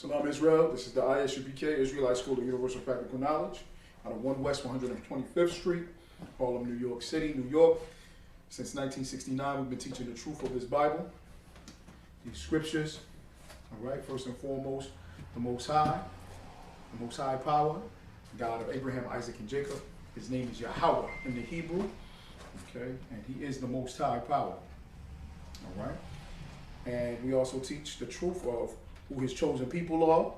Salam Israel, this is the Isupk Israelite School of Universal Practical Knowledge out of 1 West 125th Street, Harlem, New York City, New York. Since 1969, we've been teaching the truth of this Bible, these scriptures. All right, first and foremost, the Most High power, God of Abraham, Isaac, and Jacob. His name is Yahweh in the Hebrew, okay, and he is the Most High power. All right, and we also teach the truth of who his chosen people are,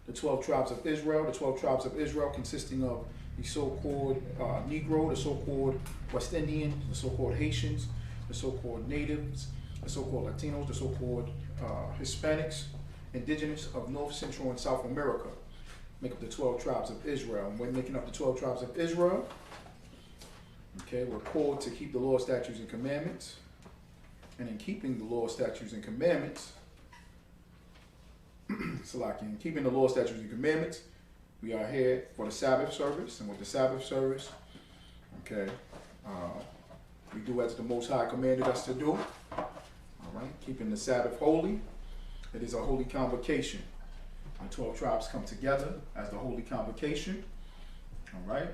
the 12 tribes of Israel. The 12 tribes of Israel consisting of the so-called Negro, the so-called West Indian, the so-called Haitians, the so-called natives, the so-called Latinos, the so-called Hispanics, indigenous of North, Central, and South America, make up the 12 tribes of Israel. And when making up the 12 tribes of Israel, okay, we're called to keep the law, statutes, and commandments. And in keeping the law, statutes, and commandments, in keeping the law, statutes, and commandments, we are here for the Sabbath service. And with the Sabbath service, okay, we do as the Most High commanded us to do. All right, keeping the Sabbath holy. It is a holy convocation. The 12 tribes come together as the holy convocation. All right,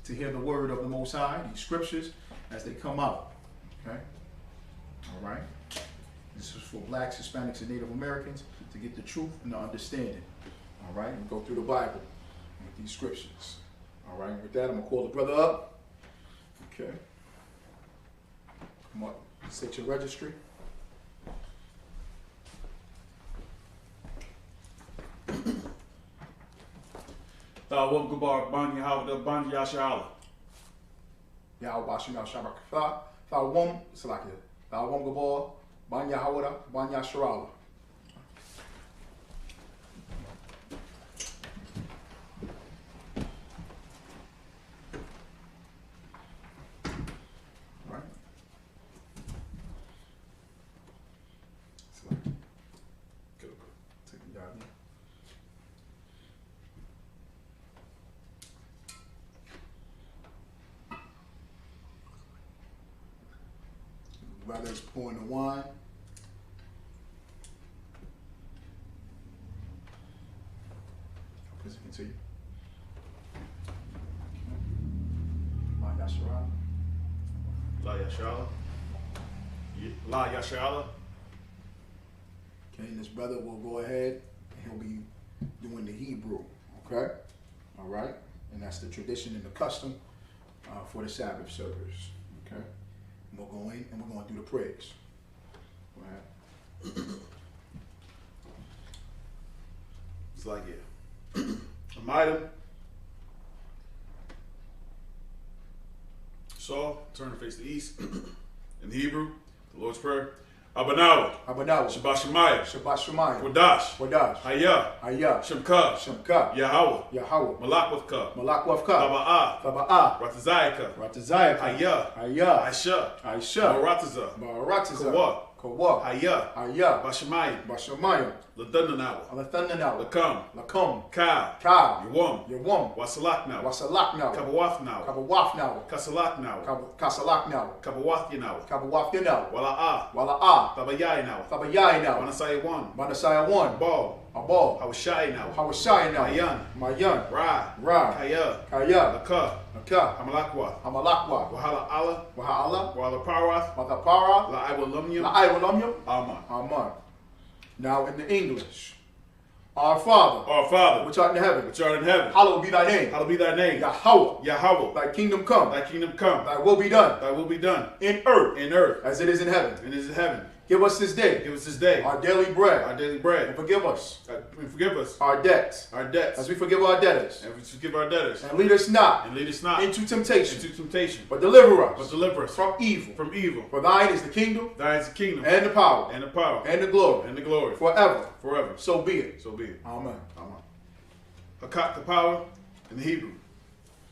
to hear the word of the Most High, these scriptures as they come out. Okay, all right. This is for blacks, Hispanics, and Native Americans to get the truth and the understanding. All right, and go through the Bible with these scriptures. All right, with that, I'm going to call the brother up. Okay. Come up, set your registry. Tawam Gubar Banya Hawda Banya Shala. Yahweh Bashim Shabbat. Tawam Salakia. Tawam Gubar Banya Hawda Banya Sharala. Brother's pouring the wine. Please continue. La Yasharala. La Yashala. La Yashala. Okay, and this brother will go ahead and he'll be doing the Hebrew. Okay? All right? And that's the tradition and the custom for the Sabbath service. Okay? We'll go in and we're going to do the prayers. Go ahead. It's like it. Amida. Saul, turn to face the east. In Hebrew, the Lord's Prayer. Abanawa. Abanawa. Shabbat Shemaya. Shabbat Shemaya. Wadash. Wadash. Hayah. Hayah. Shemka. Shemka. Yahweh. Yahweh. Malakwavka. Malakwavka. Taba'ah. Taba'ah. Ratazayaka. Ratazayaka. Hayah. Hayah. Aisha. Aisha. Marataza. Marataza. Kawa. Kawa. Hayah. Hayah. Bashamaya. Bashamaya. Ladundanawa. Alathandanawa. Lakam. Lakum. Ka. Ka. Yawam. Yawam. Wasalaknawa. Wasalaknawa. Kabawafnawa. Kabawafnawa. Kasalaknawa. Kasalaknawa. Kabawathinawa. Kabawafyanawa. Wala'a. Wala'a. Tabayaynawa. Tabayaynawa. Manasayawan. Manasayawan. Bal. Abal. Hawashaynawa. Hawashaynawa. Mayan. Mayan. Ra. Ra. Kaya. Kaya. Laka. Laka. Hamalakwa. Hamalakwa. Wahala Allah. Wahala. Wala Parath. Matapara. La'aiwalumyam. La'aiwalumyam. Aman. Amen. Now in the English. Our Father, Our Father, which art in heaven, which art in heaven, hallowed be thy name. hallowed be thy name. Yahweh, Yahweh, thy kingdom come. thy kingdom come. Thy will be done. Thy will be done In earth, as as it is in heaven. it is in heaven. Give us this day Give us this day our daily bread. our daily And bread. forgive us And forgive us our debts, our debts, as we forgive our debtors. and forgive our debtors. And lead us not And lead us not into temptation, into temptation, but deliver but us deliver us from evil. from evil. For thine is the kingdom, Thine is the kingdom, and the power, and the power, and the glory, and the glory, forever. forever. So be it. So be it. Amen. Amen. Hakat, the power, in the Hebrew.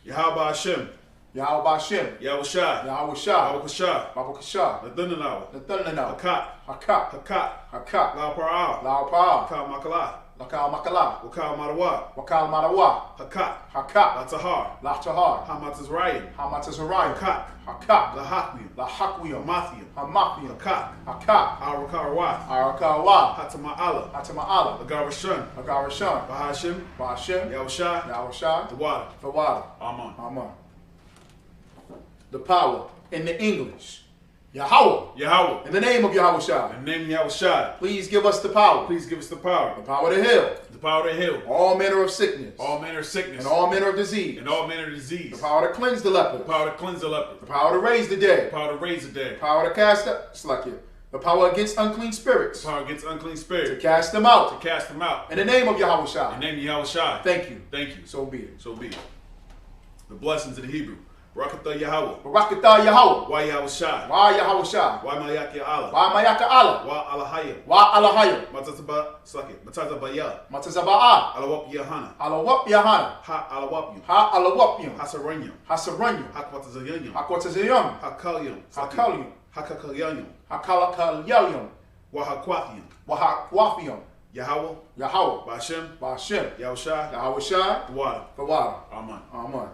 Yahweh Hashem. Yahweh Bashem. Yahweh Shai. Yahweh Shai. Baba Kashah. Baba Kashah. Nathanael. Nathanael. Hakat. Hakat. Hakat. Hakat. Lao Para'ah. Lao Pa. Kal Makala. Lakal Makala. Wakal Marawa. Wakal Marawa. Hakat. Hakat. Latahar. Lachtahar. Hamatazrayim. Hamatazariah. Hakat. Hakat. Lahakmium. Lahakwiam. Hamathium. Hamathiam. Hakat. Hakat. Arakarawath. Arakawa. Hatama'ala. Hatama'ala. Agarashun. Agarashon. Bahashim. Bashem. Yahweh Shai. Yahweh Shai. The water. The water. Amen. Amen. The power in the English. Yahweh. Yahweh. In the name of Yahweh Shai. In the name of Yahweh Shai. Please give us the power. Please give us the power. The power to heal. The power to heal. All manner of sickness. All manner of sickness. And all manner of disease. And all manner of disease. The power to cleanse the leper. The power to cleanse the leper. The power to raise the The dead. power to raise the dead. The power to cast out. Slakia. The power against unclean spirits. The power against unclean To spirits. cast them out. To cast them out. In the name of Yahweh In Shai. the name of Yahweh Shai. Thank you. Thank you. So be it. So be it. The blessings of the Hebrew. Barakatah Yahweh. Barakatah Yahweh. Why Yahweh Shai. Why Yahweh Shai. Why Mayak Allah. Why Mayaka Allah. Why Alahaya. Why Alahaya. Matazabaya. Matazaba'a. Alawap Yahana. Alawap Yahana. Ha Alawapyum. Ha Alawapyum. Hasaranyum. Hasaranyum. Hakwatazayanyum. Hakwatazayum. Hakalyum. Hakalyum. Hakakalyanyum. Hakalakalyum. Wahakwathium. Wahakwafium. Yahweh. Yahweh. Bashem. Bashem. Yahweh Shai. Yahweh Shai. The water. The water. Amen. Amen.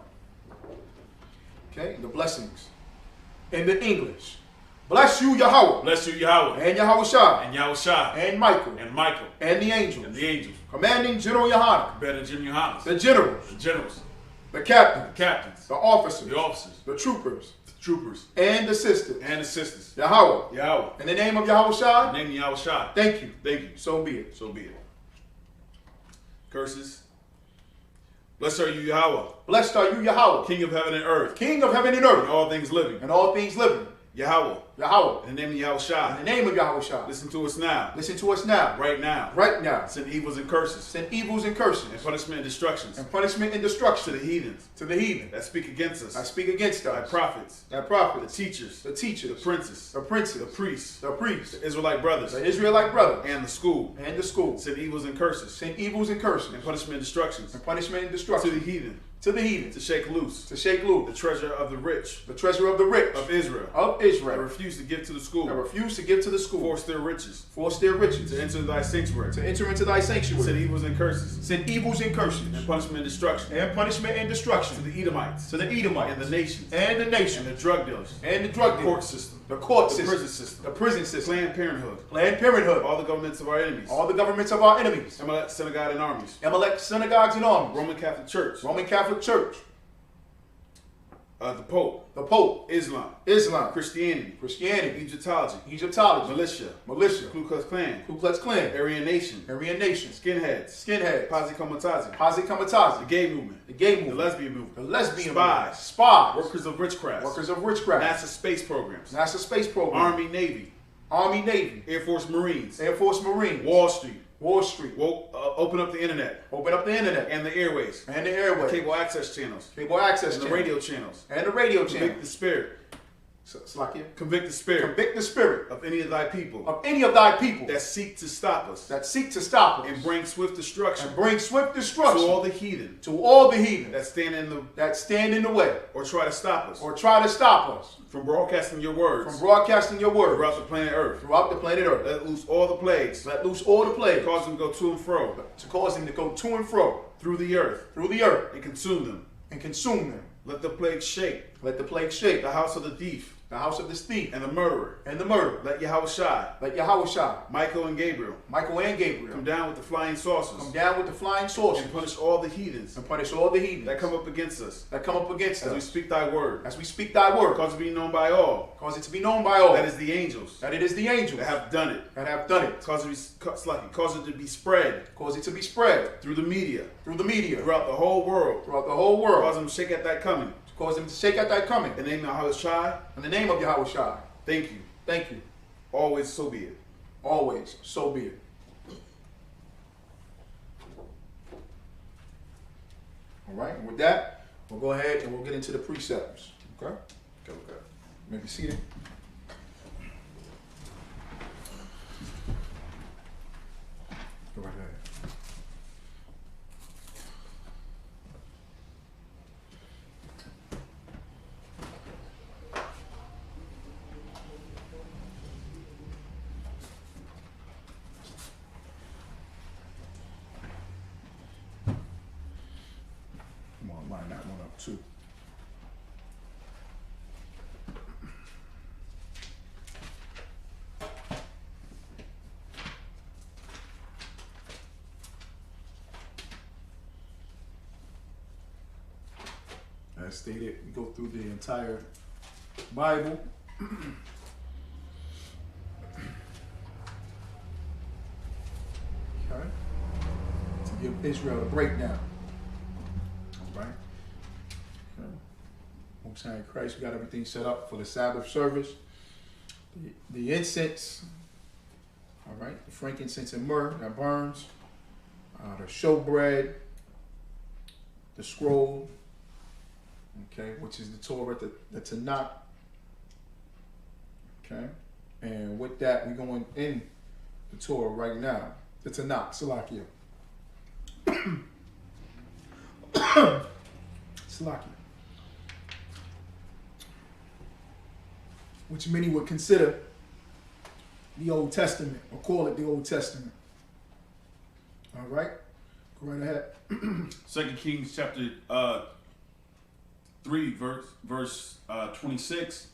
Okay, the blessings. In the English. Bless you, Yahweh. Bless you, Yahweh. And Yahweh Shai. And Yahweh Shai. And Michael. And Michael. And the angels. And the angels. Commanding General Yohanan. Better Jim Yohanas. The generals. The generals. The captains. The captains. The officers. The officers. The troopers. The troopers. And the sisters. And the sisters. Yahweh. Yahweh. In the name of Yahweh In Shai. the name of Yahweh Shai. Thank you. Thank you. So be it. So be it. Curses. Blessed are you, Yahweh, Blessed are you, Yahweh. King of heaven and earth, King of heaven and and earth. all things living. And all things living. Yahweh, Yahweh. in the name of Yahweh In Shai. the name of Yahweh Shai. Listen to us now. Listen to us now. Right now. Right now. Send evils and curses. Send evils and curses. And punishment and destructions. And punishment and To destruction. the heathens. To the heathen. That speak against I us. speak against Thy us. prophets. Thy The prophets. teachers. The teachers. The princes. The princes. The priests. The priests. The Israelite brothers. The Israelite brothers. And the school. And the school. Send evils and curses. Send evils and curses. And punishment and destructions. And punishment and To destruction. the heathen. To the heathen. To shake loose. To shake The loose. treasure of the rich. The treasure of the rich. Of Israel. Of That Israel. refuse to give to the That school. refuse to give to the school. Force their riches. Force their riches. To enter thy sanctuary. To enter into thy Send sanctuary. evils and curses. Send evils and curses. And punishment and destruction. And punishment and To destruction. the Edomites. To the And Edomites. the nations. And the And nation. the drug dealers. And the drug The dealers. court system. The court The system. prison system. The prison system. Planned Parenthood. Planned Parenthood. All the governments of our enemies. All the governments of our enemies. Amalek, synagogue, and armies. Amalek synagogues and armies. Roman Catholic Church. Roman Catholic Church. The Pope. The Pope. Islam. Islam. Christianity. Christianity. Egyptology. Egyptology. Militia. Militia. Ku Klux Klan. Ku Klux Klan. Aryan Nation. Aryan Nation. Skinheads. Skinheads. Posse Comitazi. Posse The Comitazi. gay movement. The gay The movement. lesbian movement. The lesbian Spies. movement. Spies. Workers of witchcraft. Workers of witchcraft. NASA space programs. NASA space program. Army, Navy. Army, Navy. Air Force, Marines. Air Force, Marines. Wall Street. Wall Street. Open up the internet. Open up the internet. And the airways. And the airway. Cable access channels. Cable access And the channel. radio channels. And the radio Convict channel. the spirit. Slakia. Convict the spirit Convict the spirit of any of thy people of any of thy people that seek to stop us that seek to stop us and bring swift destruction and bring swift to destruction all the heathen to all the heathen that stand in the that stand in the way or try to stop us or try to stop us from broadcasting your words from broadcasting your word throughout the planet Earth. throughout the planet Earth. Let loose all the plagues, Let loose all the plagues cause them to go to and fro to cause them to go to and fro through the earth through the earth and consume them. and consume them. Let the plague shake Let the plague shake the house of the thief the house of this thief and the murderer. and the murderer. Let Yahweh Shai, Let Yahweh Shai, Michael and Gabriel Michael and Gabriel come down with the flying saucers come down with the flying saucers and punish all the heathens and punish all the heathens that come up against us that come up against as we us speak thy word. as we speak thy word. Cause it to be known by all Cause it to be known by all that is the angels that it is the angels that have done it. that have done it. Cause it to be spread Cause it to be spread through the media, through the media throughout the whole world. throughout the whole world. Cause them to shake at that coming. Cause them to shake at thy coming. In the name of Yahweh Shai, In the name of Yahweh Shai. thank you. Thank you. Always so be it. Always. So be it. All right. And with that, we'll go ahead and we'll get into the precepts. Okay. Okay. Maybe seated. Go right ahead. line that one up too. As stated, we go through the entire Bible. Okay. To give Israel a breakdown. All right. Okay. Most High in Christ, we got everything set up for the Sabbath service. The incense, all right, the frankincense and myrrh that burns, the showbread, the scroll, okay, which is the Torah, the Tanakh, okay, and with that, we're going in the Torah right now, the Tanakh, Salakia. Salakia. Which many would consider the Old Testament, or call it the Old Testament. All right, go right ahead. 2 Kings chapter 3, verse 26.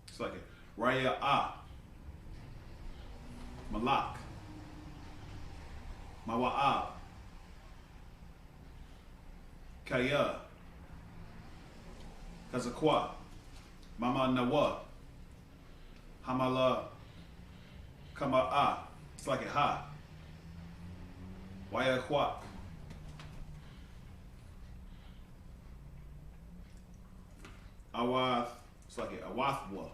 It's like a Raya Malak, Mawa'ab, Kaya, Kazakwa, Mama Nawa, Hamala, Kama'a, it's like a ha, Wayakwak, Awath, it's like a Awathwa,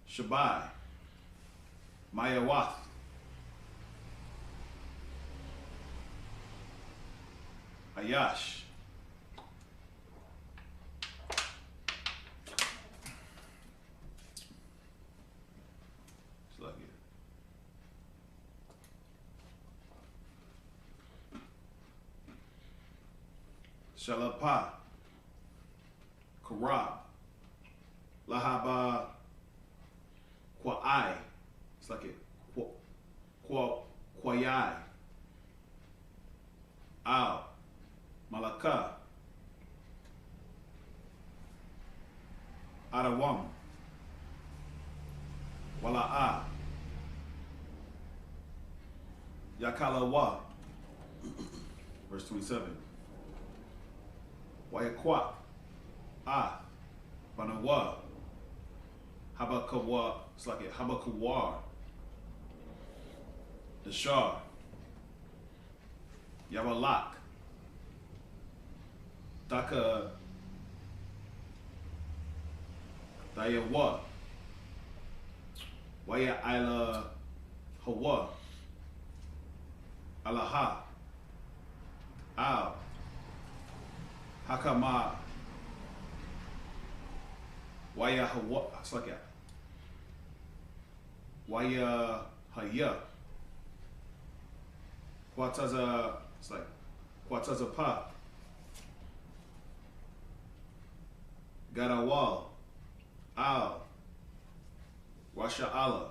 Shabai, Mayawath, Ayash, it's like it. Shalapa, Karab, Lahaba, Kwa'ai, it's like it. Kwa'ai, Al, Malaka, Arawam, Wala'a, Yakalawa, verse 27. Wayakwak, Banawa, Habakawa, it's like it, Habakawar, the Shah, Yabalak, Daka, Dayawa, Waya Ila Hawa, Alaha, Al, Hakama, Waya Hawa, it's like it, Waya Haya, Quataza, it's like Quataza Pa, Garawal, Al, Washa Allah,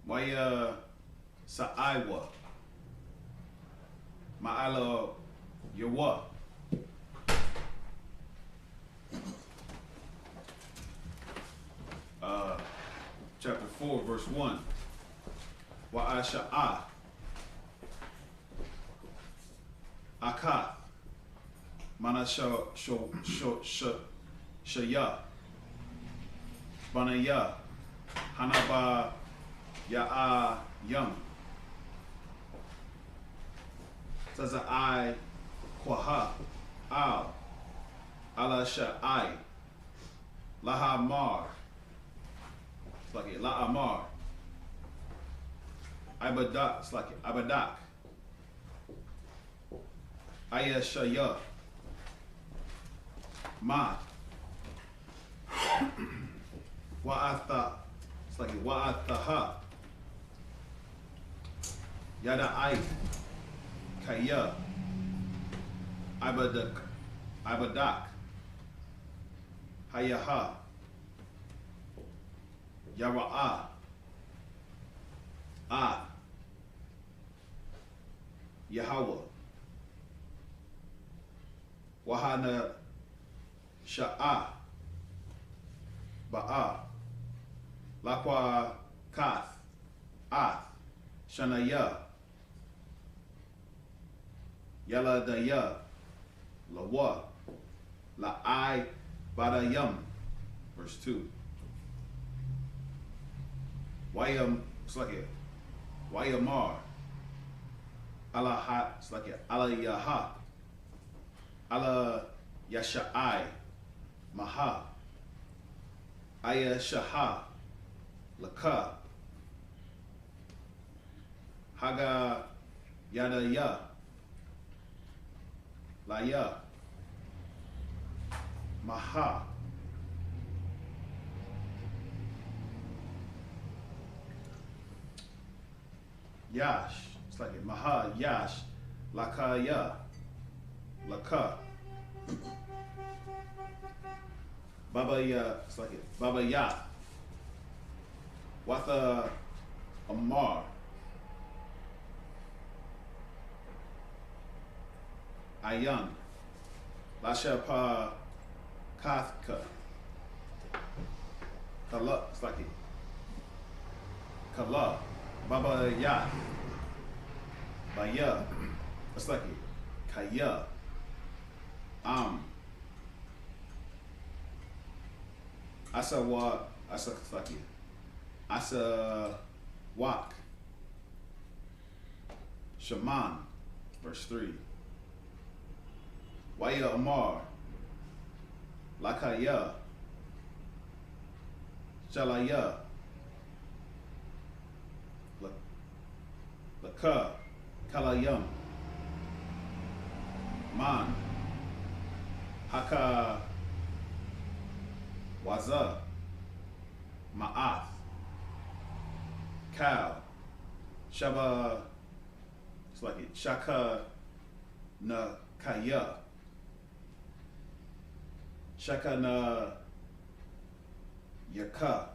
Waya Sa'aiwa, Ma'ala Yawa, chapter 4, verse 1. Wa'asha'a, Akath, Manasha Shaya, Banaya, Hanaba Ya'a Yum, Taza'ai Kwaha, Al, Ala Sha'ai, Laha Mar, it's like it, La Amar, Ibadak, it's like it, Ibadak, Ayashaya, Ma, Wa'atha. It's like wa'athaha. Yada ai. Kaya. Ibadak. Hayaha. Yara'a. Yahweh. Wahana Sha'a. Ba'a. Lakwa Kath. Ath. Shanaya. Yala Daya. Lawa. La'ai Badayam. Verse 2. Wayam, it's like it. Wayamar. Allah, it's like it. Allah Yaha. Allah Yasha'ai. Maha. Aya Shaha. Laka. Haga Yada Ya. Laya. Maha. Yash. It's like it. Maha Yash. Lakaya. Laka. Baba Ya. It's like it. Baba Ya. Watha Amar. Ayan. Lasha Pa Kathka. Kala. It's like it. Kala. Baba Ya. Baya. It's like it. Kaya. Asa wa. Asa like it. Asa Wak. Shaman. Verse 3. Waya Amar. Lakaya. Shalaya. Laka. Kalayam. Man. Haka. Waza. Ma'ath. Cow. Shaba. It's like it. Shaka. Na Kaya. Shaka na Yaka.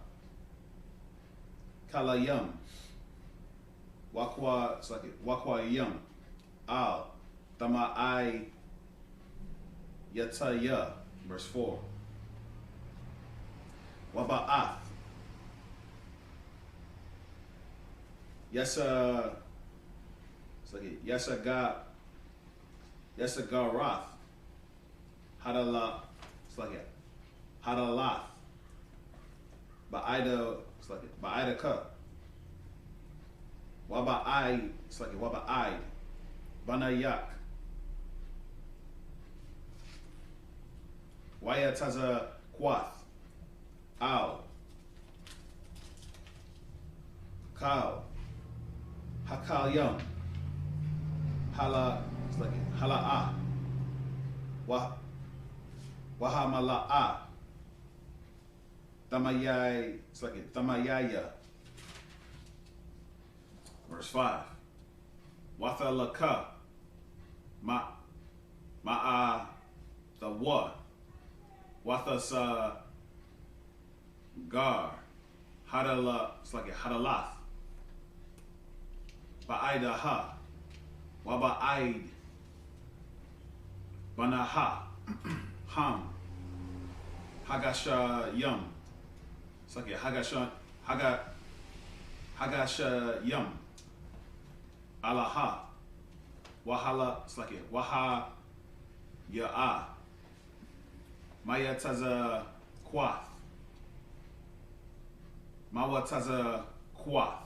Kalayam. Wakwa, it's like it. Wakwa Yam. Al. Tama I Yataya. Verse 4. Waba'ath. Yasa. It's like it. Yasa Ga. Yasa Garath. Hadala. It's like it. Hadalath. Ba'ida. It's like it. Ba'ida Ka. Waba'ai. It's like it. Waba'ai. Banayak. Wayataza Kwath. Al. Kal. Hakal Yum. Hala. It's like it. Hala'a. Wahamala'a. Tamayai. It's like it. Tamayaya. Verse 5. Wathalaka. Ma'a. The what? Wathasa. Gar. Hadala. It's like it. Hadalath. Ba'aidaha. Waba'aid. Banaha. Ham. Hagasha Yum. It's like it. Hagasha Yum. Alaha. Wahala. It's like it. Waha Ya'a. Mayataza Kwath. Mawataza Kwath.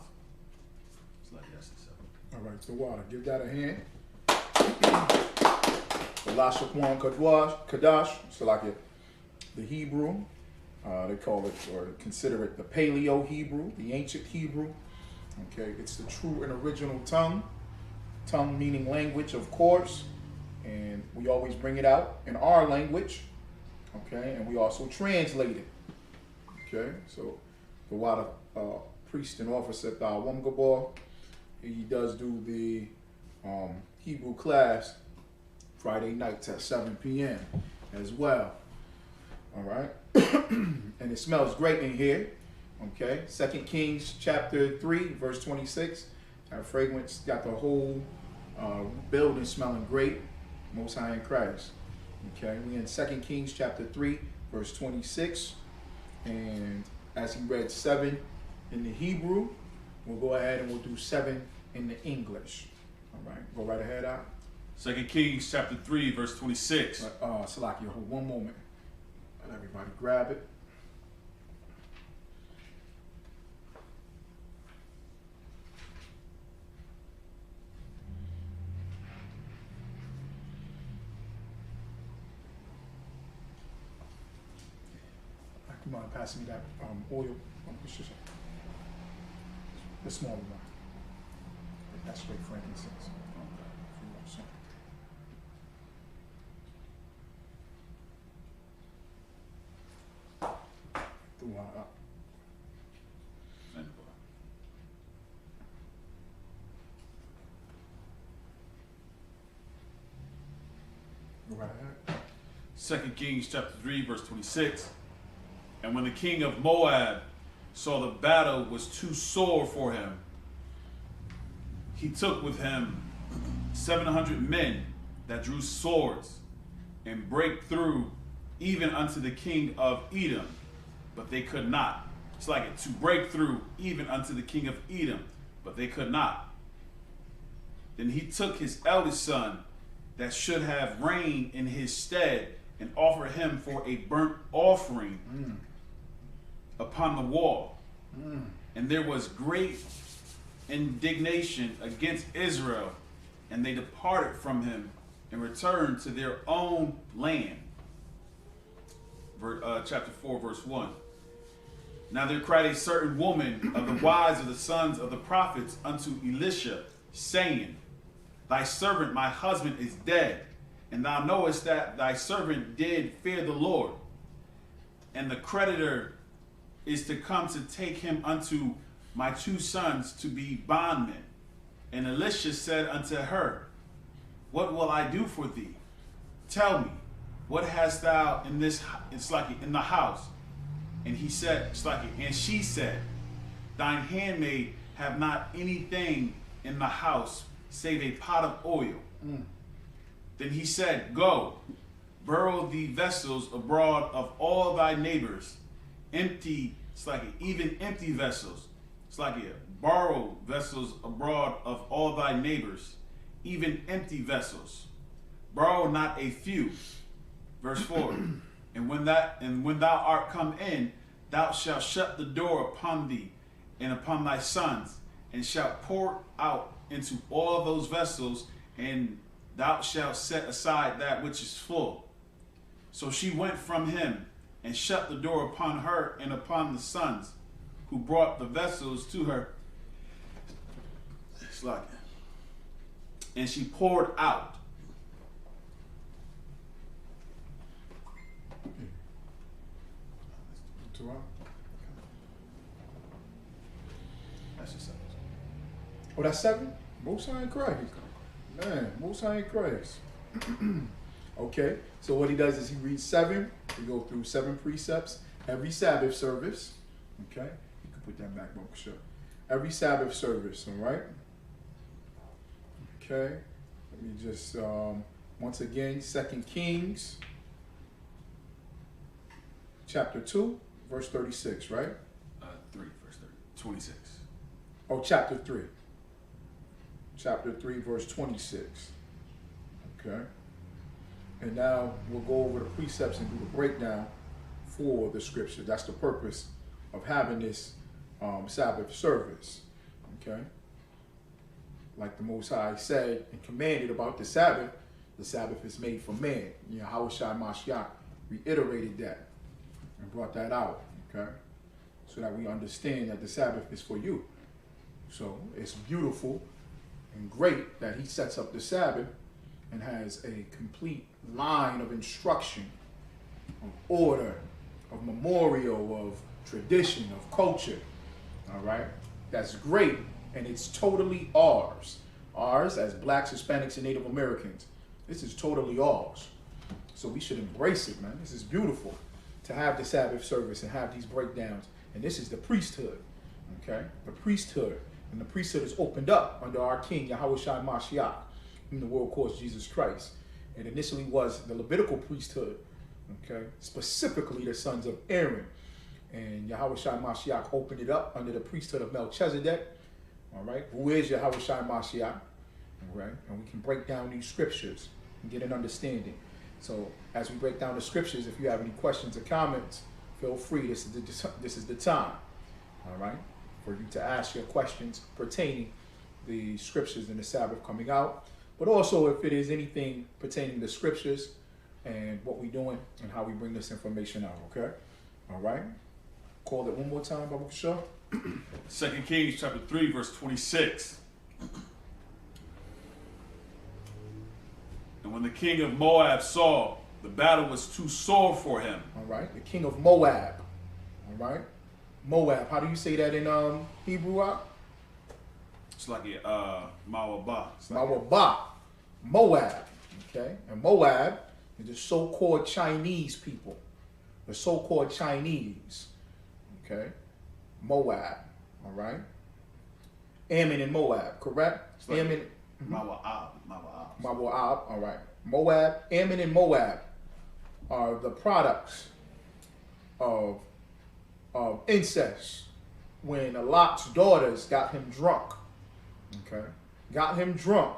It's like that's the seven. All right, the water. Give that a hand. The Lashakwan Kadash. So like it, the Hebrew. They call it or consider it the Paleo Hebrew, the ancient Hebrew. Okay, it's the true and original tongue. Tongue meaning language, of course. And we always bring it out in our language. Okay, and we also translate it. Okay, so the water priest and officer at the Wumgabor, he does do the Hebrew class Friday nights at 7 p.m. as well. All right, and it smells great in here. Okay, 2 Kings chapter 3, verse 26. That fragrance got the whole building smelling great. Most High in Christ. Okay, we in 2 Kings chapter 3, verse 26. And as he read 7 in the Hebrew, we'll go ahead and we'll do 7 in the English. All right, go right ahead out. 2 Kings chapter 3, verse 26. Salakia, hold one moment. Let everybody grab it. You mind passing me that oil? It's just the small one. That's straight frankincense. Go right ahead. 2 Kings chapter 3, verse 26. And when the king of Moab saw the battle was too sore for him, he took with him 700 men that drew swords and brake through even unto the king of Edom, but they could not. It's like it, to break through even unto the king of Edom, but they could not. Then he took his eldest son that should have reigned in his stead and offered him for a burnt offering upon the wall. And there was great indignation against Israel, and they departed from him and returned to their own land. Chapter 4, verse 1. Now there cried a certain woman of the wives of the sons of the prophets unto Elisha, saying, Thy servant, my husband, is dead, and thou knowest that thy servant did fear the Lord, and the creditor is to come to take him unto my 2 sons to be bondmen. And Elisha said unto her, What will I do for thee? Tell me, what hast thou in this, it's like in the house? And he said, it's like, and she said, Thine handmaid have not anything in the house save a pot of oil. Then he said, Go, borrow the vessels abroad of all thy neighbors, empty, it's like even empty vessels. It's like borrow vessels abroad of all thy neighbors, even empty vessels. Borrow not a few. Verse 4. And when thou art come in, thou shalt shut the door upon thee and upon thy sons, and shalt pour out into all those vessels, and thou shalt set aside that which is full. So she went from him and shut the door upon her and upon the sons who brought the vessels to her. It's like, and she poured out. That's just 7. Oh, that's 7? Most High in Christ. Man, Most High in Christ. Okay, so what he does is he reads 7. We go through 7 precepts every Sabbath service. Okay, you can put that back, Uncle Sure. Every Sabbath service, all right? Okay, let me just, once again, 2 Kings, chapter 2, verse 36, right? 3, verse 26. Oh, chapter 3. Chapter 3, verse 26. Okay. And now we'll go over the precepts and do the breakdown for the scripture. That's the purpose of having this Sabbath service. Okay. Like the Most High said and commanded about the Sabbath is made for man. You know, Yahushua Mashiach reiterated that and brought that out. Okay. So that we understand that the Sabbath is for you. So it's beautiful and great that he sets up the Sabbath and has a complete line of instruction, of order, of memorial, of tradition, of culture. All right? That's great, and it's totally ours. Ours as blacks, Hispanics, and Native Americans. This is totally ours. So we should embrace it, man. This is beautiful to have the Sabbath service and have these breakdowns. And this is the priesthood, okay? The priesthood. And the priesthood is opened up under our King, Yahushua Mashiach, whom the world calls Jesus Christ. It initially was the Levitical priesthood, okay? Specifically the sons of Aaron. And Yahushua Mashiach opened it up under the priesthood of Melchizedek, all right? Who is Yahushua Mashiach, all right? And we can break down these scriptures and get an understanding. So as we break down the scriptures, if you have any questions or comments, feel free. This is the time, all right, for you to ask your questions pertaining the scriptures and the Sabbath coming out. But also if it is anything pertaining to scriptures and what we're doing and how we bring this information out, okay? All right? Call it one more time, Babu Shah. 2 Kings chapter 3, verse 26. And when the king of Moab saw the battle was too sore for him. All right, the king of Moab. All right, Moab. How do you say that in Hebrew? It's like a Mawaba. Mawaba. Moab. Okay, and Moab is the so-called Chinese people. The so-called Chinese. Okay, Moab. All right. Ammon and Moab, correct? Like Ammon. Mawa'ab. Moab, all right. Moab, Ammon and Moab are the products of incest when Lot's daughters got him drunk, okay? Got him drunk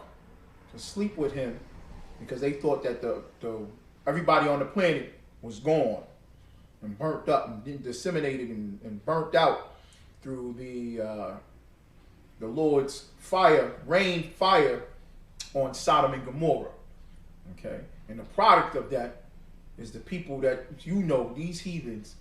to sleep with him because they thought that the everybody on the planet was gone and burnt up and disseminated and burnt out through the Lord's fire, rain fire on Sodom and Gomorrah, okay? And the product of that is the people that, you know, these heathens,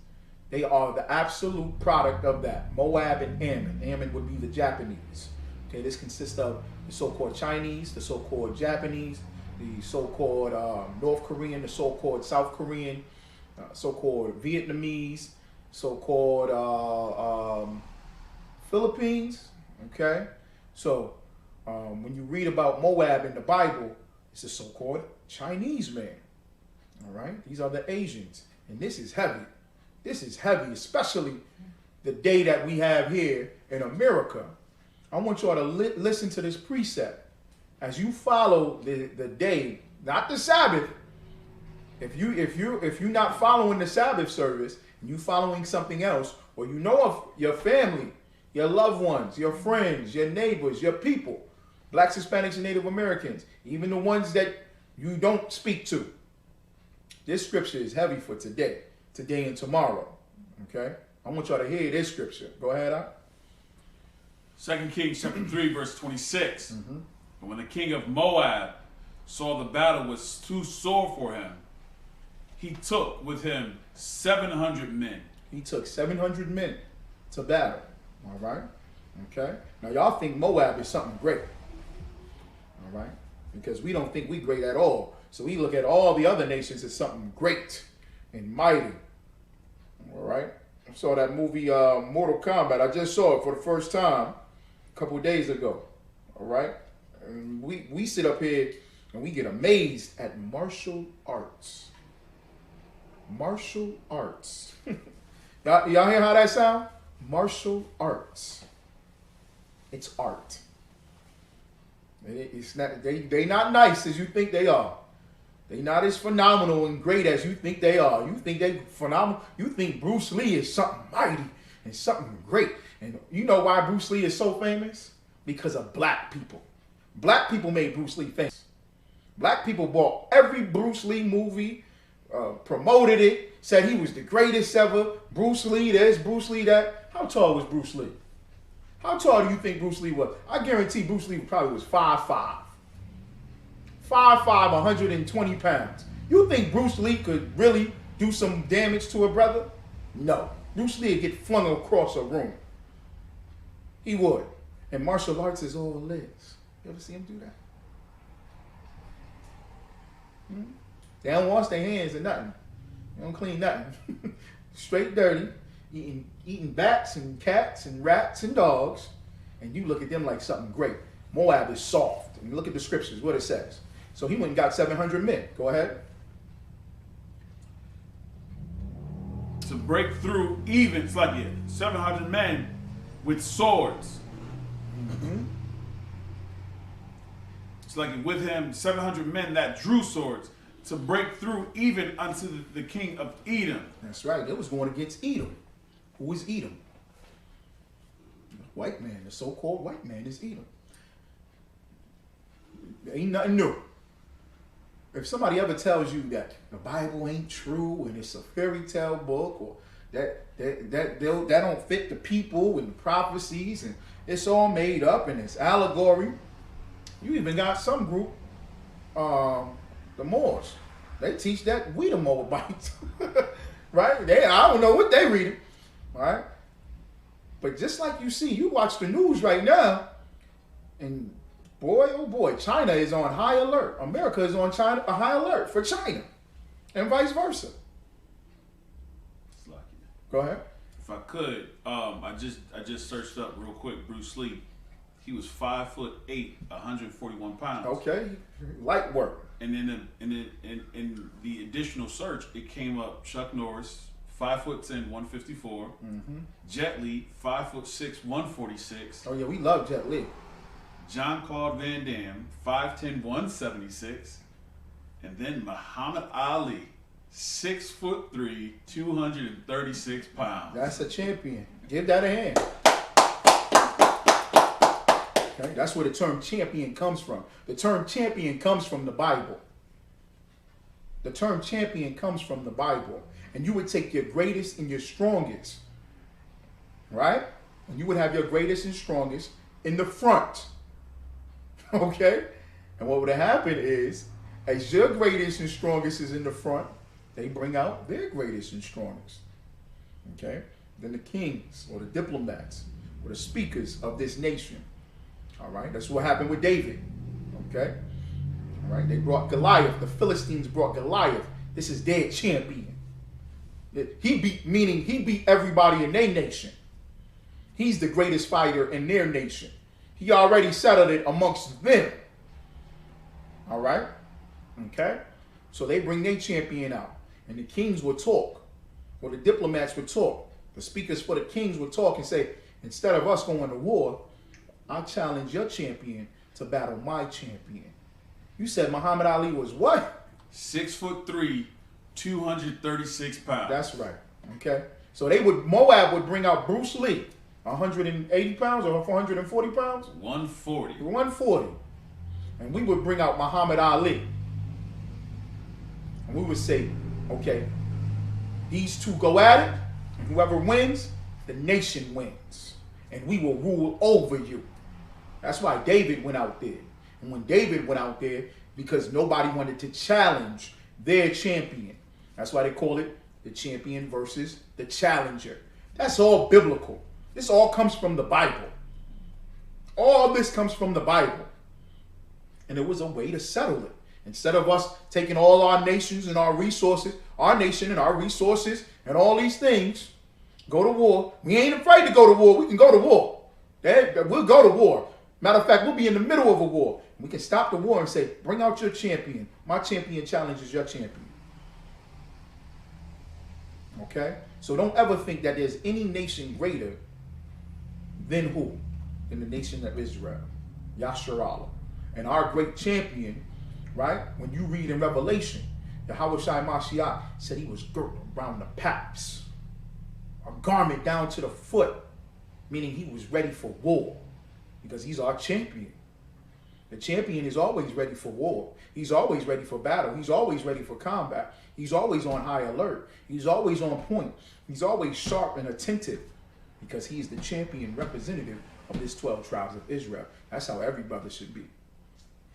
they are the absolute product of that. Moab and Ammon. Ammon would be the Japanese. Okay, this consists of the so-called Chinese, the so-called Japanese, the so-called North Korean, the so-called South Korean, so-called Vietnamese, so-called Philippines, okay? So, when you read about Moab in the Bible, it's a so-called Chinese man. All right? These are the Asians. And this is heavy. This is heavy, especially the day that we have here in America. I want y'all to listen to this precept. As you follow the day, not the Sabbath. If you're not following the Sabbath service, and you following something else, or you know of your family, your loved ones, your friends, your neighbors, your people, blacks, Hispanics, and Native Americans, even the ones that you don't speak to. This scripture is heavy for today and tomorrow. Okay? I want y'all to hear this scripture. Go ahead, Al. 2 Kings chapter 3, verse 26. And when the king of Moab saw the battle was too sore for him, he took with him 700 men. He took 700 men to battle. All right? Okay? Now, y'all think Moab is something great. All right? Because we don't think we great at all. So we look at all the other nations as something great and mighty. All right? I saw that movie Mortal Kombat. I just saw it for the first time a couple of days ago. All right? And we sit up here and we get amazed at martial arts. Martial arts. Y'all hear how that sound? Martial arts. It's art. It's not, they not nice as you think they are. They not as phenomenal and great as you think they are. You think they phenomenal. You think Bruce Lee is something mighty and something great. And you know why Bruce Lee is so famous? Because of black people. Black people made Bruce Lee famous. Black people bought every Bruce Lee movie, promoted it, said he was the greatest ever. Bruce Lee this, Bruce Lee that. How tall was Bruce Lee? How tall do you think Bruce Lee was? I guarantee Bruce Lee probably was 5'5". 5'5", 120 pounds. You think Bruce Lee could really do some damage to a brother? No. Bruce Lee would get flung across a room. He would. And martial arts is all it is. You ever see him do that? They don't wash their hands or nothing. They don't clean nothing. straight dirty, eating bats and cats and rats and dogs, and you look at them like something great. Moab is soft. And look at the scriptures, what it says. So he went and got 700 men. Go ahead. To break through even, it's like 700 men with swords. Mm-hmm. It's like with him 700 men that drew swords to break through even unto the king of Edom. That's right. It was going against Edom. Who is Edom? White man. The so-called white man is Edom. There ain't nothing new. If somebody ever tells you that the Bible ain't true and it's a fairy tale book, or that don't fit the people and the prophecies and it's all made up and it's allegory, you even got some group, the Moors. They teach that we the Moabites, right? I don't know what they reading, right? But just like you watch the news right now, and boy, oh boy, China is on high alert. America is on a high alert for China, and vice versa. It's lucky. Go ahead. If I could, I just searched up real quick. Bruce Lee, he was 5'8", 141 pounds. Okay, light work. And then in the additional search, it came up Chuck Norris, 5'10", 154. Mm-hmm. Jet Li, 5'6", 146. Oh yeah, we love Jet Li. Jean-Claude Van Damme, 5'10", 176. And then Muhammad Ali, 6'3", 236 pounds. That's a champion. Give that a hand. Okay, that's where the term champion comes from. The term champion comes from the Bible. The term champion comes from the Bible. And you would take your greatest and your strongest, right? And you would have your greatest and strongest in the front. Okay? And what would have happened is, as your greatest and strongest is in the front, they bring out their greatest and strongest. Okay? Then the kings or the diplomats or the speakers of this nation. All right? That's what happened with David. Okay? All right? They brought Goliath. The Philistines brought Goliath. This is their champion. He beat everybody in their nation. He's the greatest fighter in their nation. He already settled it amongst them. All right? Okay? So they bring their champion out. And the kings will talk. Or the diplomats would talk. The speakers for the kings would talk and say, instead of us going to war, I'll challenge your champion to battle my champion. You said Muhammad Ali was what? 6'3", 236 pounds. That's right. Okay? So Moab would bring out Bruce Lee, 180 pounds or 440 pounds? 140. 140. And we would bring out Muhammad Ali. And we would say, okay, these two go at it, and whoever wins, the nation wins. And we will rule over you. That's why David went out there. And when David went out there, because nobody wanted to challenge their champion. That's why they call it the champion versus the challenger. That's all biblical. This all comes from the Bible. All this comes from the Bible. And it was a way to settle it. Instead of us taking all our nations and our resources, our nation and our resources and all these things, go to war. We ain't afraid to go to war. We can go to war. We'll go to war. Matter of fact, we'll be in the middle of a war. We can stop the war and say, bring out your champion. My champion challenges your champion. Okay? So don't ever think that there's any nation greater than who? Than the nation of Israel. Yasharallah. And our great champion, right? When you read in Revelation, Yahweh Shai Mashiach said he was girt around the paps. A garment down to the foot. Meaning he was ready for war. Because he's our champion. The champion is always ready for war. He's always ready for battle. He's always ready for combat. He's always on high alert. He's always on point. He's always sharp and attentive. Because he's the champion representative of this 12 tribes of Israel. That's how every brother should be.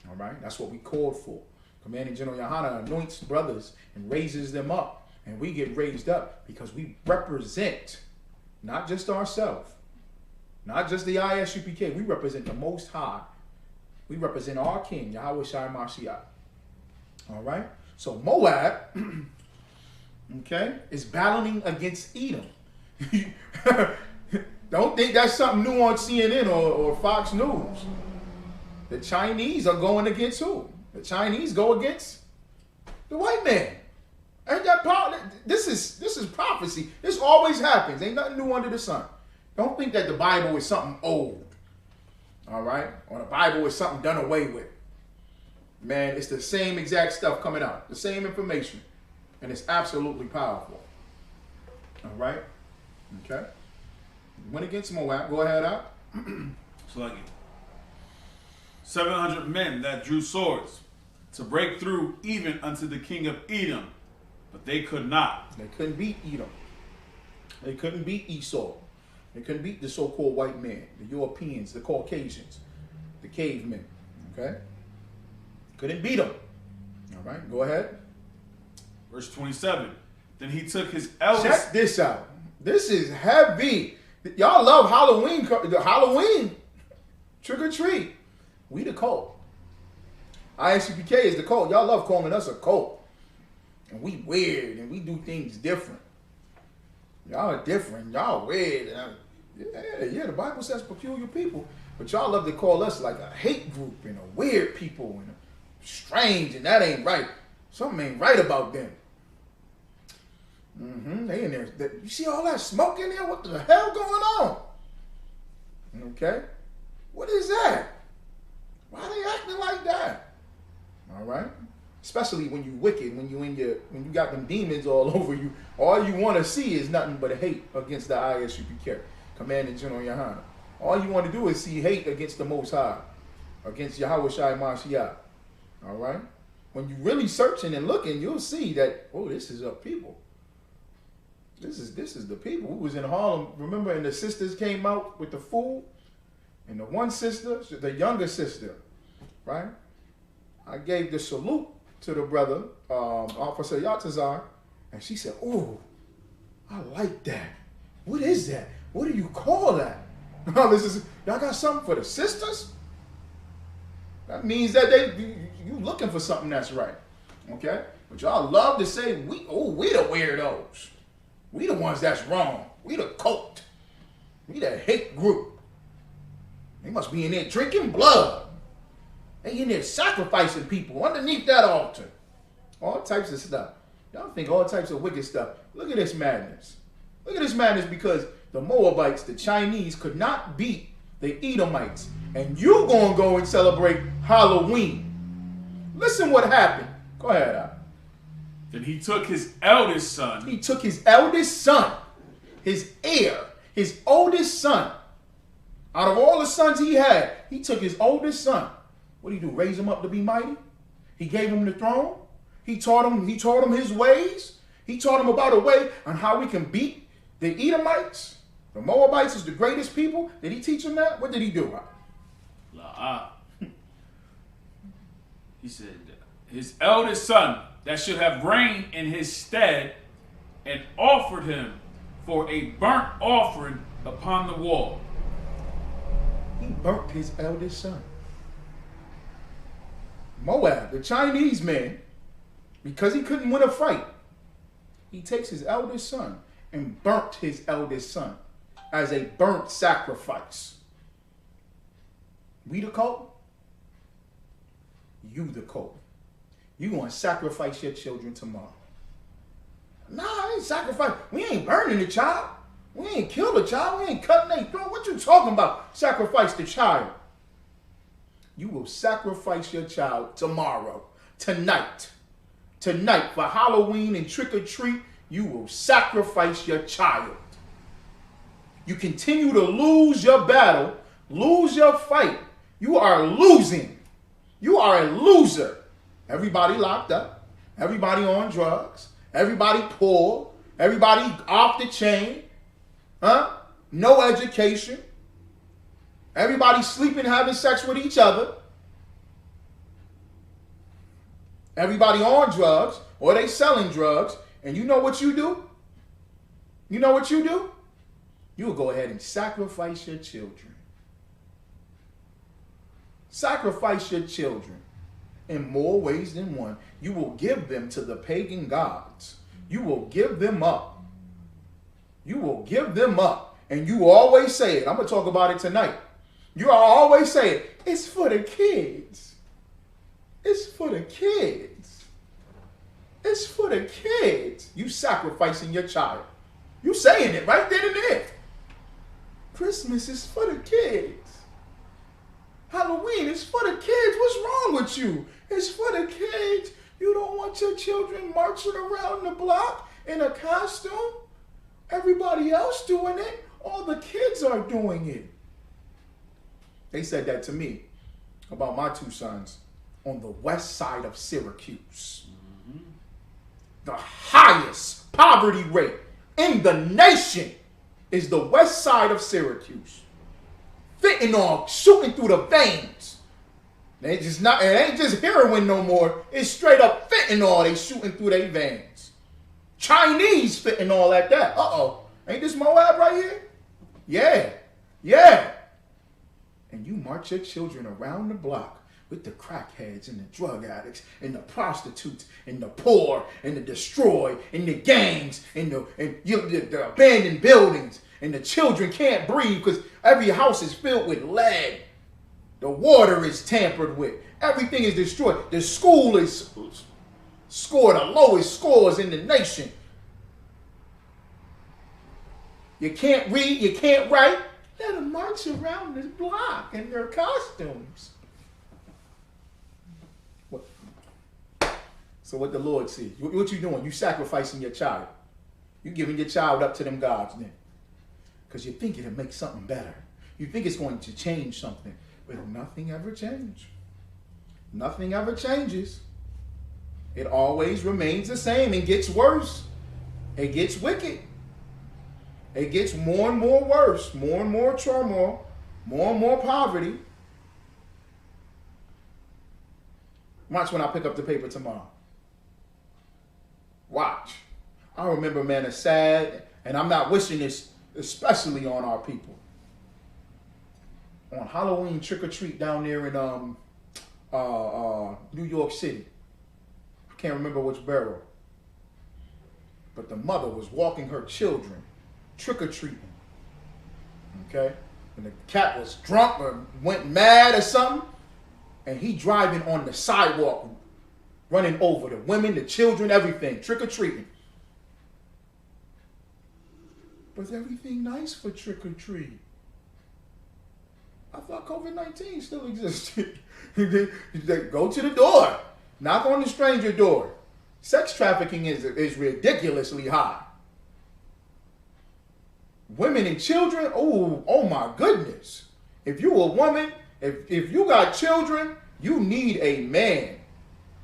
All right? That's what we called for. Commanding General Yohana anoints brothers and raises them up. And we get raised up because we represent not just ourselves, not just the Isupk. We represent the Most High. We represent our King, Yahweh Shai Mashiach. All right? So Moab, Okay? It's battling against Edom. Don't think that's something new on CNN or Fox News. The Chinese are going against who? The Chinese go against the white man. Ain't that this is prophecy. This always happens. Ain't nothing new under the sun. Don't think that the Bible is something old. All right? Or the Bible is something done away with. Man, it's the same exact stuff coming out. The same information. And it's absolutely powerful. All right? Okay? Went against Moab. Go ahead out. It's like 700 men that drew swords to break through even unto the king of Edom, but they could not. They couldn't beat Edom. They couldn't beat Esau. They couldn't beat the so-called white man, the Europeans, the Caucasians, the cavemen. Okay? Couldn't beat them. All right, go ahead. Verse 27. Then he took his eldest. Check this out. This is heavy. Y'all love Halloween. The Halloween. Trick or treat. We the cult. Isupk is the cult. Y'all love calling us a cult. And we weird and we do things different. Y'all are different. Y'all weird. Yeah, the Bible says peculiar people. But y'all love to call us like a hate group and a weird people and a strange, and that ain't right. Something ain't right about them. They in there. You see all that smoke in there? What the hell going on? Okay? What is that? Why are they acting like that? All right? Especially when you wicked, when you got them demons all over you, all you want to see is nothing but hate against the Isupk, Commanding General Yohana. All you want to do is see hate against the Most High, against Yahweh Shai Mashiach. All right? When you really searching and looking, you'll see that, oh, this is a people. This is the people who was in Harlem. Remember, and the sisters came out with the food, and the one sister, the younger sister, right? I gave the salute to the brother, Officer Yatazar, and she said, "Oh, I like that. What is that? What do you call that?" Y'all got something for the sisters? That means that you looking for something that's right, okay? But y'all love to say we the weirdos. We the ones that's wrong. We the cult. We the hate group. They must be in there drinking blood. They in there sacrificing people underneath that altar. All types of stuff. Y'all think all types of wicked stuff. Look at this madness. Look at this madness because the Moabites, the Chinese, could not beat the Edomites. And you gonna go and celebrate Halloween. Listen what happened. Go ahead, Al. Then he took his eldest son. He took his eldest son, his heir, his oldest son. Out of all the sons he had, he took his oldest son. What did he do? Raise him up to be mighty? He gave him the throne. He taught him his ways. He taught him about a way on how we can beat the Edomites. The Moabites is the greatest people. Did he teach him that? What did he do? He said, his eldest son that should have reigned in his stead, and offered him for a burnt offering upon the wall. He burnt his eldest son. Moab, the Chinese man, because he couldn't win a fight, he takes his eldest son and burnt his eldest son as a burnt sacrifice. We the cult? You the cult. You gonna sacrifice your children tomorrow. Nah, I ain't sacrifice. We ain't burning the child. We ain't killed the child. We ain't cutting their throat. What you talking about? Sacrifice the child. You will sacrifice your child tomorrow, tonight. Tonight, for Halloween and trick or treat, you will sacrifice your child. You continue to lose your battle, lose your fight. You are losing. You are a loser. Everybody locked up. Everybody on drugs. Everybody poor. Everybody off the chain. No education. Everybody sleeping, having sex with each other. Everybody on drugs, or they selling drugs. And you know what you do? You know what you do? You will go ahead and sacrifice your children. Sacrifice your children in more ways than one. You will give them to the pagan gods. you will give them up. You will give them up. And you always say it. I'm going to talk about it tonight. You always say it. It's for the kids. It's for the kids. It's for the kids. You sacrificing your child. You saying it right then and there. Christmas is for the kids. Halloween is for the kids. What's wrong with you? It's for the kids. You don't want your children marching around the block in a costume? Everybody else doing it. All the kids are doing it. They said that to me about my two sons on the west side of Syracuse. Mm-hmm. The highest poverty rate in the nation is the west side of Syracuse. Fentanyl shooting through the veins. It ain't just heroin no more. It's straight up fentanyl they shooting through their veins. Chinese fentanyl at that. Uh-oh. Ain't this Moab right here? Yeah. Yeah. And you march your children around the block with the crackheads and the drug addicts and the prostitutes and the poor and the destroyed and the gangs and the abandoned buildings, and the children can't breathe because every house is filled with lead. The water is tampered with. Everything is destroyed. The school is scored the lowest scores in the nation. You can't read, you can't write. Let them march around this block in their costumes. What? So what the Lord sees. What you doing? You sacrificing your child. You giving your child up to them gods then. Because you think it'll make something better. You think it's going to change something. But nothing ever changes. Nothing ever changes. It always remains the same and gets worse. It gets wicked. It gets more and more worse, more and more turmoil, more and more poverty. Watch when I pick up the paper tomorrow. Watch. I remember, man, it's sad, and I'm not wishing this especially on our people. On Halloween trick-or-treat down there in New York City. I can't remember which borough. But the mother was walking her children trick-or-treating. Okay? And the cat was drunk or went mad or something. And he driving on the sidewalk, running over the women, the children, everything, trick-or-treating. Was everything nice for trick-or-treat? I thought COVID-19 still existed. Go to the door. Knock on the stranger door. Sex trafficking is ridiculously high. Women and children, oh my goodness. If you a woman, if you got children, you need a man.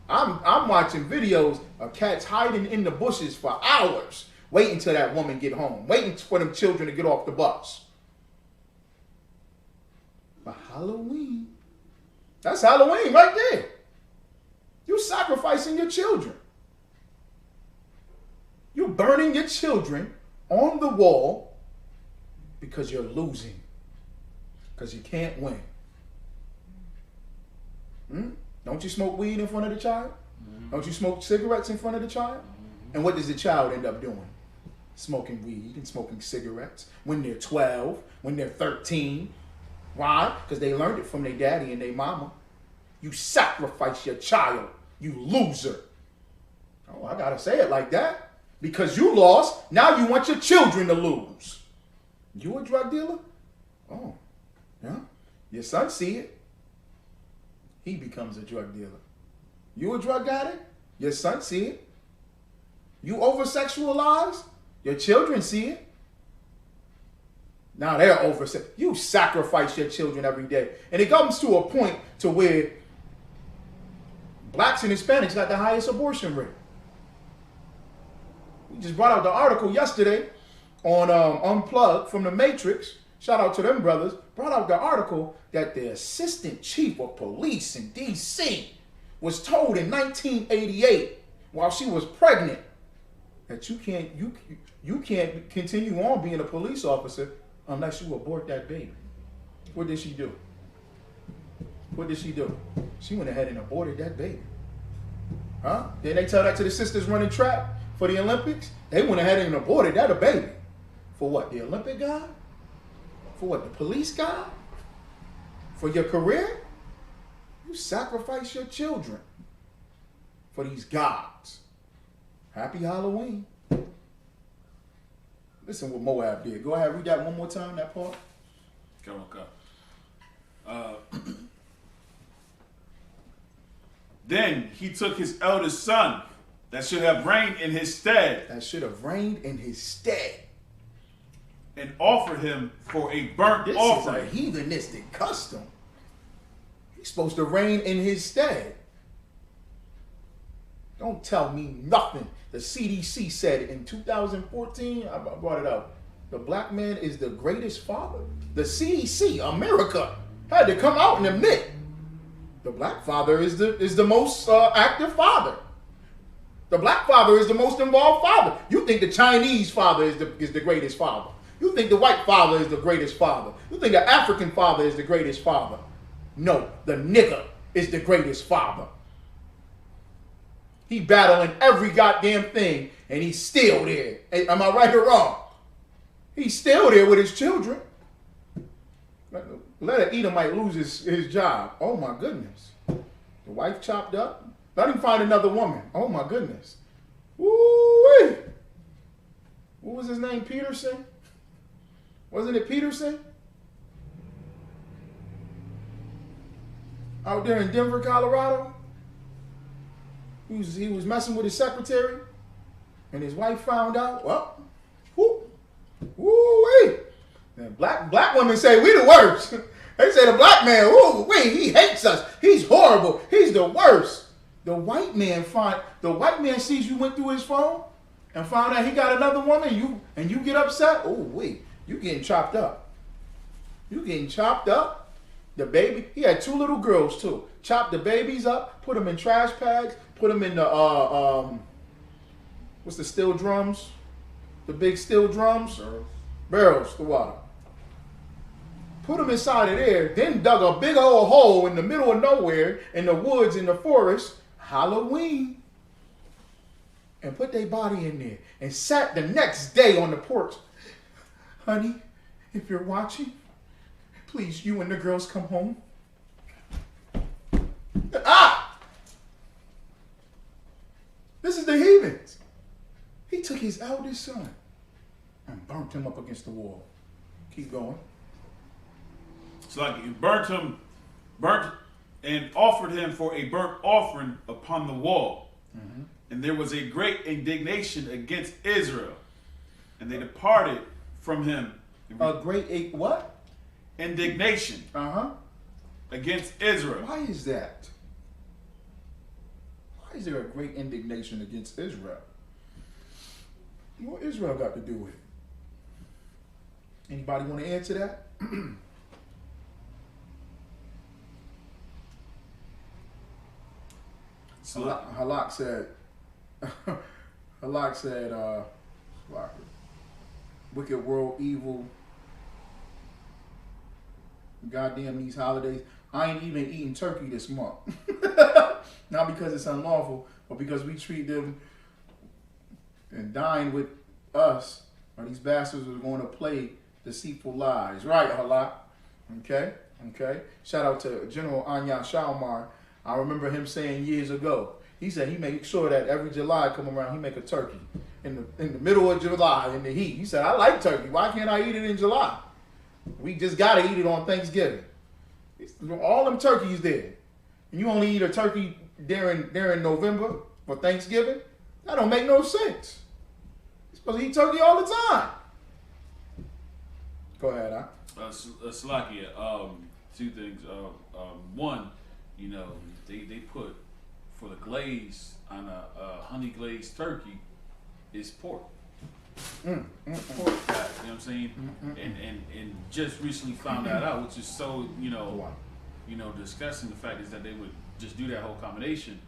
I'm watching videos of cats hiding in the bushes for hours, waiting till that woman get home, waiting for them children to get off the bus. But Halloween, that's Halloween right there. You sacrificing your children. You're burning your children on the wall because you're losing. Because you can't win. Don't you smoke weed in front of the child? Don't you smoke cigarettes in front of the child? And what does the child end up doing? Smoking weed and smoking cigarettes when they're 12, when they're 13. Why? Because they learned it from their daddy and their mama. You sacrifice your child, you loser. Oh, I gotta say it like that. Because you lost, now you want your children to lose. You a drug dealer? Oh, yeah. Your son see it. He becomes a drug dealer. You a drug addict? Your son see it. You over-sexualized? Your children see it. Now they're you sacrifice your children every day. And it comes to a point to where blacks and Hispanics got the highest abortion rate. We just brought out the article yesterday on Unplugged from the Matrix. Shout out to them brothers. Brought out the article that the assistant chief of police in D.C. was told in 1988 while she was pregnant that you can't continue on being a police officer unless you abort that baby. What did she do? What did she do? She went ahead and aborted that baby. Huh? Then they tell that to the sisters running trap for the Olympics, they went ahead and aborted that baby. For what? The Olympic God? For what? The police God? For your career? You sacrifice your children for these gods. Happy Halloween. Listen what Moab did. Go ahead, read that one more time, that part. Okay. Then he took his eldest son that should have reigned in his stead. That should have reigned in his stead. And offered him for a burnt offering. This is a heathenistic custom. He's supposed to reign in his stead. Don't tell me nothing. The CDC said in 2014, I brought it up, the black man is the greatest father. The CDC, America, had to come out and admit the black father is the most active father. The black father is the most involved father. You think the Chinese father is the greatest father. You think the white father is the greatest father. You think the African father is the greatest father. No, the nigger is the greatest father. He battling every goddamn thing, and he's still there. Am I right or wrong? He's still there with his children. Let an Edomite lose his job. Oh my goodness. The wife chopped up. Let him find another woman. Oh my goodness. Woo-wee. What was his name? Peterson? Wasn't it Peterson? Out there in Denver, Colorado? He was messing with his secretary, and his wife found out. Well, woo-wee. And black women say we the worst. They say the black man, woo-wee, he hates us. He's horrible. He's the worst. The white man sees you went through his phone and found out he got another woman, and you get upset. Oh wait, you getting chopped up. You getting chopped up. The baby, he had 2 little girls too. Chopped the babies up, put them in trash bags, put them in the what's the steel drums? The big steel drums? Barrels, the water. Put them inside of there, then dug a big old hole in the middle of nowhere, in the woods, in the forest, Halloween, and put their body in there, and sat the next day on the porch. Honey, if you're watching, please, you and the girls come home. Ah! This is the heathens. He took his eldest son and burnt him up against the wall. Keep going. It's like he burnt and offered him for a burnt offering upon the wall. Mm-hmm. And there was a great indignation against Israel. And they departed from him. What? Indignation. Against Israel. Why is that? Why is there a great indignation against Israel? What Israel got to do with it? Anybody want to answer that? Halak said, wicked world evil. Goddamn these holidays. I ain't even eating turkey this month. Not because it's unlawful, but because we treat them and dine with us, or these bastards are going to play deceitful lies. Right, Halak? Okay? Shout out to General Anya Shalmar. I remember him saying years ago, he said he make sure that every July come around, he make a turkey. In the middle of July, in the heat. He said, I like turkey. Why can't I eat it in July? We just got to eat it on Thanksgiving. All them turkeys there. And you only eat a turkey during November for Thanksgiving? That don't make no sense. You're supposed to eat turkey all the time. Go ahead, huh? Slakia, 2 things. One, they put, for the glaze on a honey glazed turkey, is pork. Pork fat, you know what I'm saying? And just recently found that out, which is so, disgusting. The fact is that they would just do that whole combination.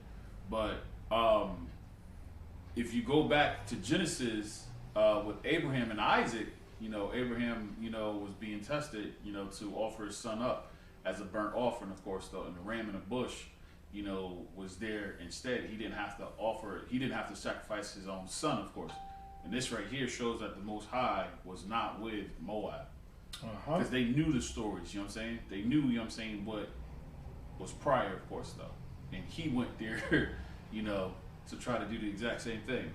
But if you go back to Genesis with Abraham and Isaac, Abraham, was being tested, to offer his son up as a burnt offering, of course, though, and the ram in a bush. was there instead. He didn't have to sacrifice his own son, of course. And this right here shows that the Most High was not with Moab. Because they knew the stories, you know what I'm saying? They knew, what was prior, of course, though. And he went there, to try to do the exact same thing.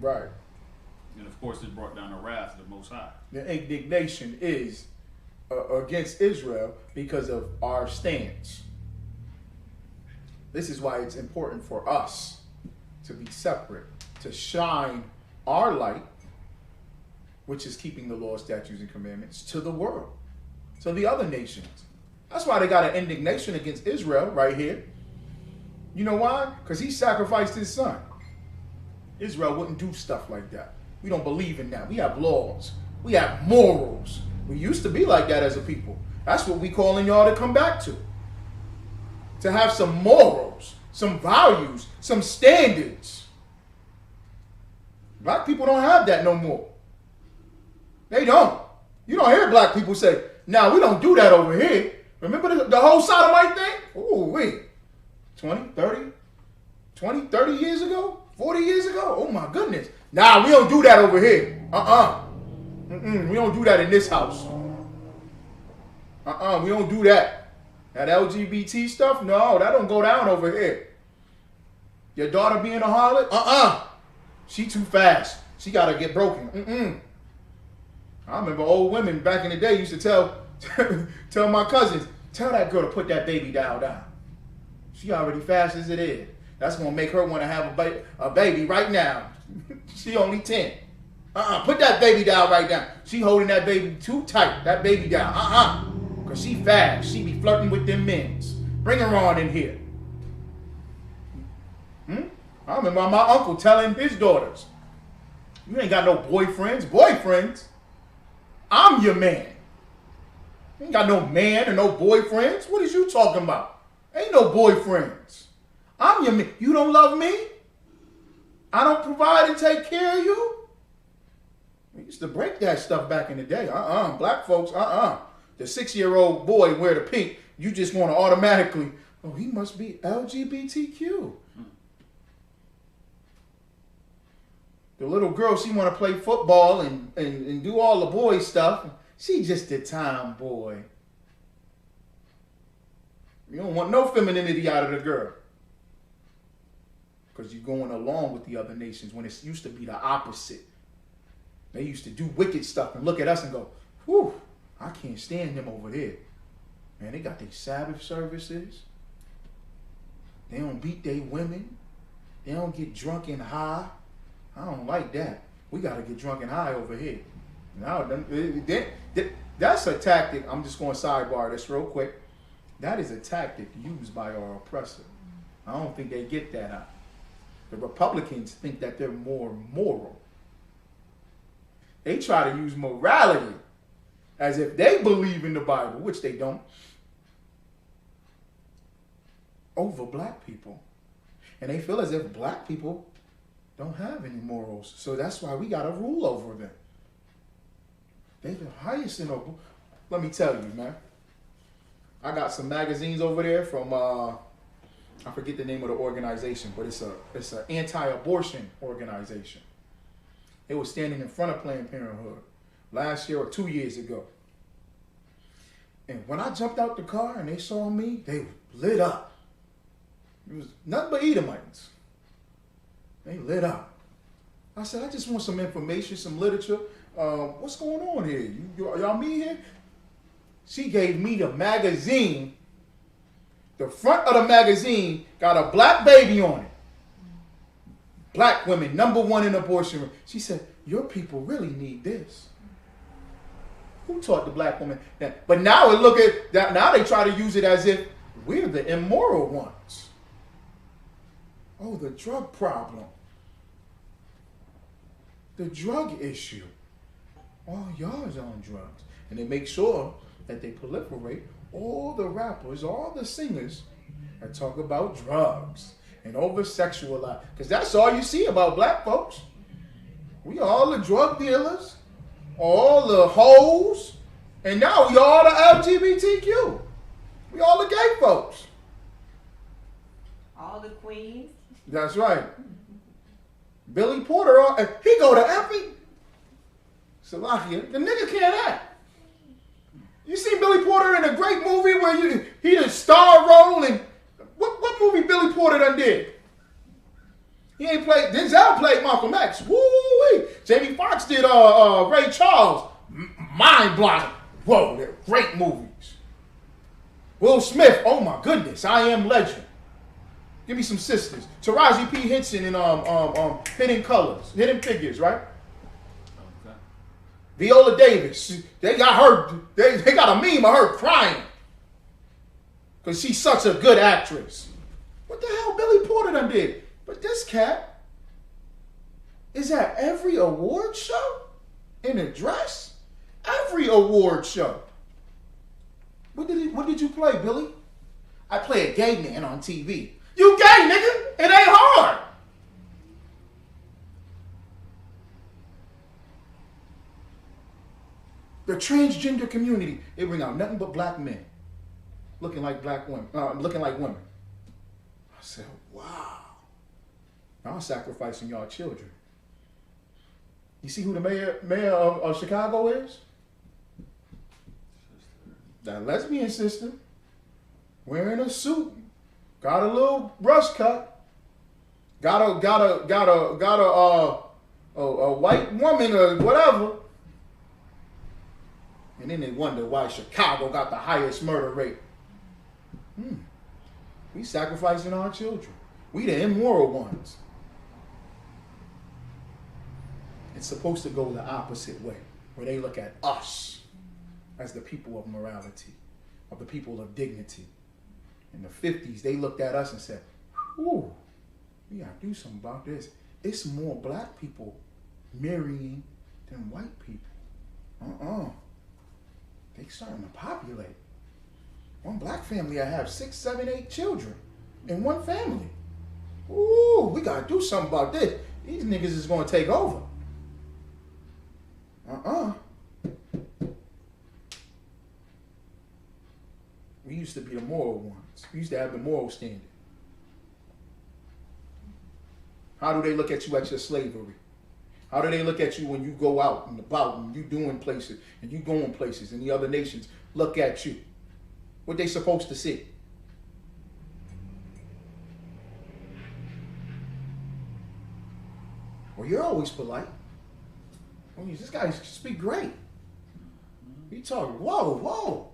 Right. And of course, it brought down the wrath of the Most High. The indignation is against Israel because of our stance. This is why it's important for us to be separate, to shine our light, which is keeping the law, statutes, and commandments, to the world, to the other nations. That's why they got an indignation against Israel right here. You know why? Because he sacrificed his son. Israel wouldn't do stuff like that. We don't believe in that. We have laws. We have morals. We used to be like that as a people. That's what we calling y'all to come back to. To have some morals, some values, some standards. Black people don't have that no more. They don't. You don't hear black people say, "Nah, we don't do that over here." Remember the whole sodomite thing? Oh, wait. 20, 30 years ago? 40 years ago? Oh, my goodness. Nah, we don't do that over here. We don't do that in this house. We don't do that. That LGBT stuff? No, that don't go down over here. Your daughter being a harlot? She too fast. She got to get broken. I remember old women back in the day used to tell my cousins, tell that girl to put that baby down. She already fast as it is. That's going to make her want to have a baby right now. She only 10. Put that baby down right now. She holding that baby too tight. That baby down. Because she fast. She be flirting with them men's. Bring her on in here. I remember my uncle telling his daughters, you ain't got no boyfriends. I'm your man. You ain't got no man or no boyfriends. What is you talking about? Ain't no boyfriends. I'm your man. You don't love me? I don't provide and take care of you? We used to break that stuff back in the day. Black folks, The 6-year-old boy wear the pink, you just want to automatically, oh, he must be LGBTQ. The little girl, she want to play football and do all the boy stuff. She just a tomboy. You don't want no femininity out of the girl. Because you're going along with the other nations when it used to be the opposite. They used to do wicked stuff and look at us and go, whew, I can't stand them over there. Man, they got their Sabbath services. They don't beat their women. They don't get drunk and high. I don't like that. We got to get drunk and high over here. Now, that's a tactic. I'm just going to sidebar this real quick. That is a tactic used by our oppressor. I don't think they get that out. The Republicans think that they're more moral. They try to use morality as if they believe in the Bible, which they don't, over black people. And they feel as if black people don't have any morals. So that's why we got to rule over them. They're the highest in noble. Let me tell you, man. I got some magazines over there from, I forget the name of the organization, but it's an anti-abortion organization. It was standing in front of Planned Parenthood last year or 2 years ago. And when I jumped out the car and they saw me, they lit up. It was nothing but Edomites. They lit up. I said, I just want some information, some literature. What's going on here? Y'all meet here? She gave me the magazine. The front of the magazine got a black baby on it. Black women, #1 in abortion. She said, your people really need this. Who taught the black woman that? But now look at that. Now they try to use it as if we're the immoral ones. Oh, the drug problem. The drug issue. Oh, y'all is on drugs. And they make sure that they proliferate all the rappers, all the singers that talk about drugs and over-sexualize. Because that's all you see about black folks. We all the drug dealers, all the hoes, and now we all the LGBTQ. We all the gay folks. All the queens. That's right. Billy Porter, he go to every Salakia. The nigga can't act. You see Billy Porter in a great movie where he a star role, and what movie Billy Porter done did? He ain't played. Denzel played Malcolm X. Woo-wee. Jamie Foxx did Ray Charles. Mind blowing. Whoa, they're great movies. Will Smith. Oh my goodness, I Am Legend. Give me some sisters. Taraji P. Henson in Hidden Colors, Hidden Figures, right? Okay. Viola Davis. They got her. They got a meme of her crying because she's such a good actress. What the hell Billy Porter done did? But this cat is at every award show in a dress. Every award show. What did you play, Billy? I play a gay man on TV. You gay, nigga. It ain't hard. The transgender community, they bring out nothing but black men looking like black women, looking like women. I said, wow. Y'all sacrificing y'all children. You see who the mayor of Chicago is? That lesbian sister, wearing a suit, got a little brush cut, got a white woman or whatever, and then they wonder why Chicago got the highest murder rate. We sacrificing our children. We the immoral ones. It's supposed to go the opposite way, where they look at us as the people of morality, of the people of dignity. In the 50s, they looked at us and said, ooh, we gotta do something about this. It's more black people marrying than white people. They starting to populate. One black family, I have 6, 7, 8 children in one family. Ooh, we gotta do something about this. These niggas is gonna take over. We used to be the moral ones. We used to have the moral standard. How do they look at you at your slavery? How do they look at you when you go out and about and you doing places and you going places and the other nations look at you? What they supposed to see? Well, you're always polite. I mean, this guy speak great. He talking, whoa.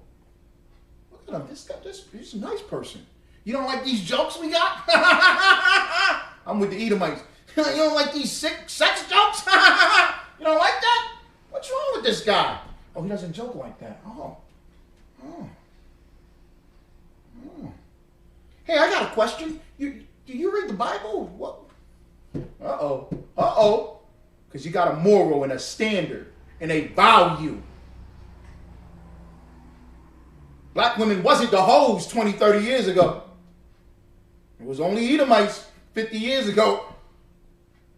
Look at him, he's a nice person. You don't like these jokes we got? I'm with the Edomites. You don't like these sex jokes? You don't like that? What's wrong with this guy? Oh, he doesn't joke like that. Oh. Hey, I got a question. Do you read the Bible? What? Uh-oh. Because you got a moral and a standard and a value. Black women wasn't the hoes 20, 30 years ago. It was only Edomites 50 years ago.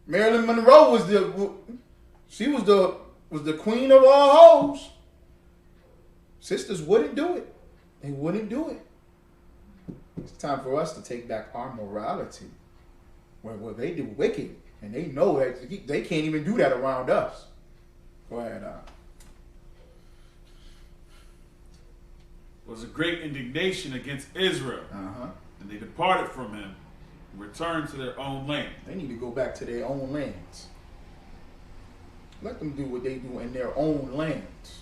Marilyn Monroe was the queen of all hoes. Sisters wouldn't do it. They wouldn't do it. It's time for us to take back our morality. Where they do wicked, and they know that they can't even do that around us. Go ahead. Was a great indignation against Israel, and they departed from him and returned to their own land. They need to go back to their own lands. Let them do what they do in their own lands.